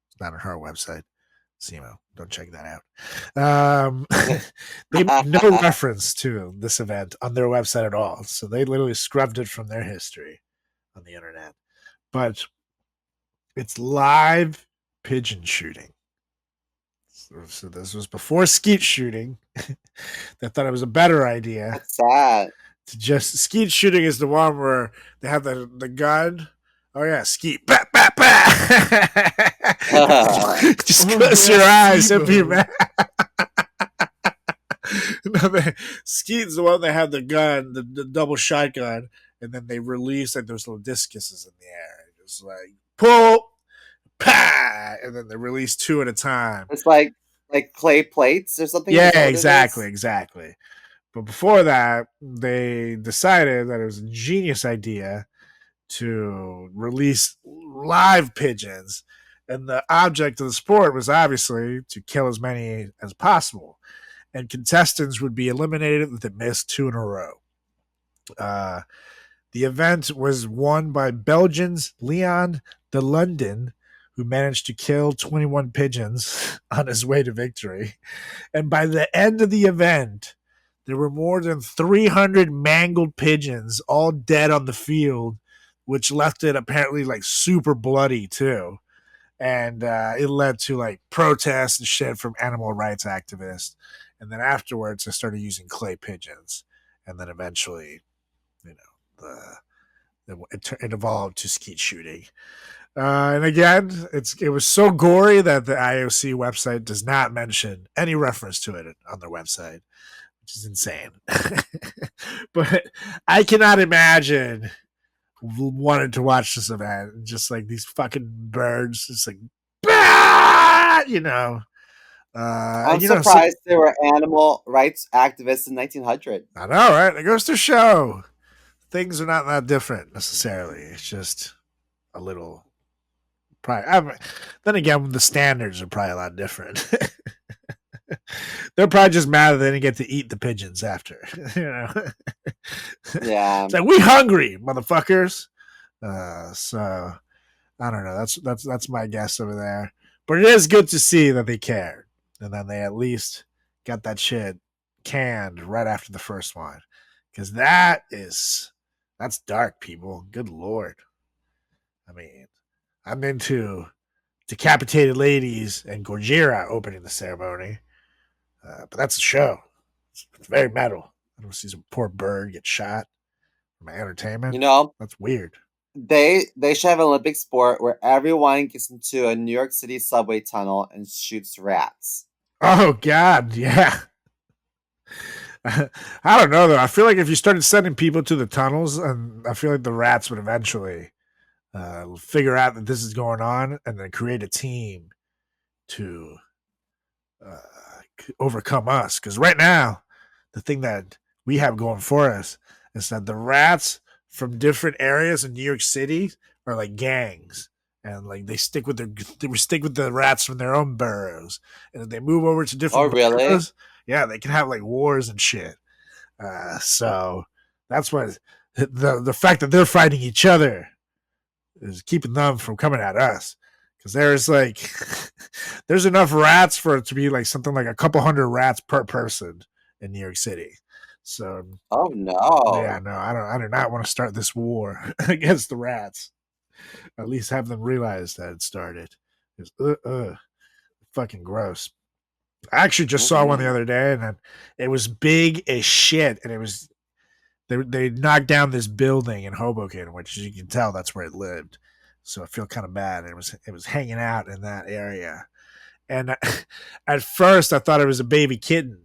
it's not on her website. SEMO, don't check that out. They made no reference to this event on their website at all. So they literally scrubbed it from their history on the internet. But it's live pigeon shooting. So this was before skeet shooting. They thought it was a better idea. What's that? To just skeet shooting is the one where they have the gun. Oh yeah, skeet. Bah, bah, bah. Just close your eyes and be mad. Skeet's the one that had the gun, the double shotgun, and then they release like those little discuses in the air. Just like pull, pa, and then they release 2 at a time. It's like clay plates or something. Yeah, exactly. But before that, they decided that it was a genius idea to release live pigeons. And the object of the sport was obviously to kill as many as possible. And contestants would be eliminated if they missed 2 in a row. The event was won by Belgian's Leon de London, who managed to kill 21 pigeons on his way to victory. And by the end of the event, there were more than 300 mangled pigeons, all dead on the field, which left it apparently like super bloody too. And it led to like protests and shit from animal rights activists. And then afterwards, I started using clay pigeons. And then eventually, you know, it evolved to skeet shooting. And again, it was so gory that the IOC website does not mention any reference to it on their website, which is insane. But I cannot imagine wanting to watch this event. Just like these fucking birds, just like, bah! You know. I'm surprised there were animal rights activists in 1900. I know, right? It goes to show things are not that different necessarily. It's just a little. Probably. Then again, the standards are probably a lot different. They're probably just mad that they didn't get to eat the pigeons after. You know. Yeah. It's like, we hungry, motherfuckers. So I don't know. That's my guess over there. But it is good to see that they cared. And then they at least got that shit canned right after the first one. Because that's dark, people. Good Lord. I mean, I'm into decapitated ladies and Garcia opening the ceremony. But that's a show. It's very metal. I don't see some poor bird get shot for my entertainment. You know, that's weird. They should have an Olympic sport where everyone gets into a New York City subway tunnel and shoots rats. Oh God, yeah. I don't know though. I feel like if you started sending people to the tunnels, and I feel like the rats would eventually figure out that this is going on, and then create a team to overcome us. Because right now, the thing that we have going for us is that the rats from different areas in New York City are like gangs, and like they stick with the rats from their own boroughs, and if they move over to different boroughs, yeah, they can have like wars and shit. So that's what the fact that they're fighting each other is keeping them from coming at us. Because there's enough rats for it to be like something like a couple hundred rats per person in New York City. So, oh no, yeah, no, I do not want to start this war against the rats. At least have them realize that it started. It's fucking gross. I actually just saw one the other day, and it was big as shit. And it was they knocked down this building in Hoboken, which you can tell that's where it lived. So I feel kind of bad. It was hanging out in that area, and at first I thought it was a baby kitten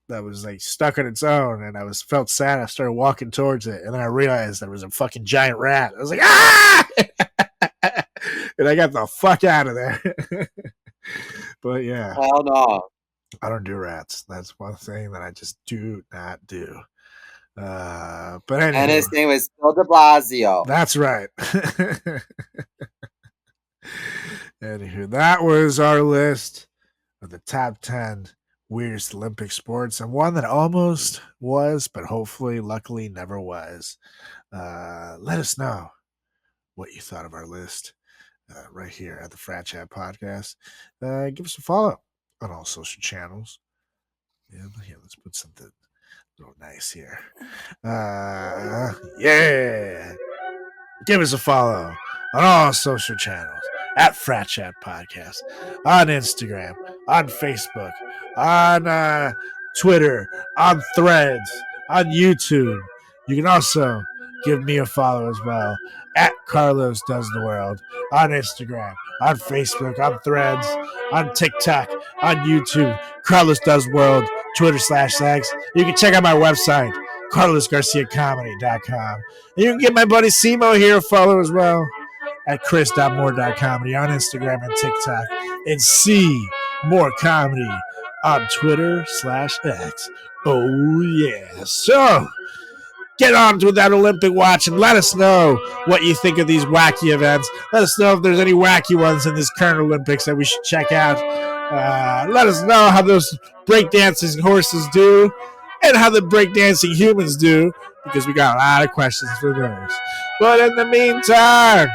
that was like stuck on its own, and I felt sad. I started walking towards it, and then I realized there was a fucking giant rat. I was like, ah! And I got the fuck out of there. But yeah, hell no, I don't do rats. That's one thing that I just do not do. But anyway, and his name is Bill de Blasio. That's right. Anywho, that was our list of the top 10 weirdest Olympic sports, and one that almost was, but hopefully, luckily, never was. Let us know what you thought of our list right here at the Frat Chat Podcast. Give us a follow on all social channels. Yeah, let's put something real nice here. Yeah. Give us a follow on all social channels at Frat Chat Podcast, on Instagram, on Facebook, on Twitter, on Threads, on YouTube. You can also give me a follow as well at Carlos Does the World on Instagram, on Facebook, on Threads, on TikTok, on YouTube. Carlos Does World, Twitter /X. You can check out my website, CarlosGarciaComedy.com. And you can get my buddy Simo here a follow as well at chris.more.comedy on Instagram and TikTok, and see more comedy on Twitter /X. Oh yeah. So get on with that Olympic watch and let us know what you think of these wacky events. Let us know if there's any wacky ones in this current Olympics that we should check out. Let us know how those breakdancing horses do and how the breakdancing humans do, because we got a lot of questions for those. But in the meantime,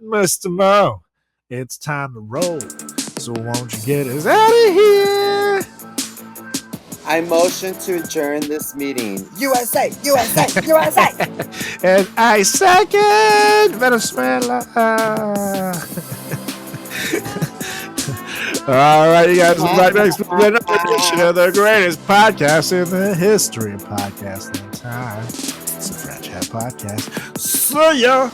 Mr. Mo, it's time to roll. So won't you get us out of here? I motion to adjourn this meeting. USA, USA, USA. And I second Venezuela. All right, you guys. Right next to another edition of the greatest podcast in the history of podcasting time. It's the Frat Chat Podcast. See ya.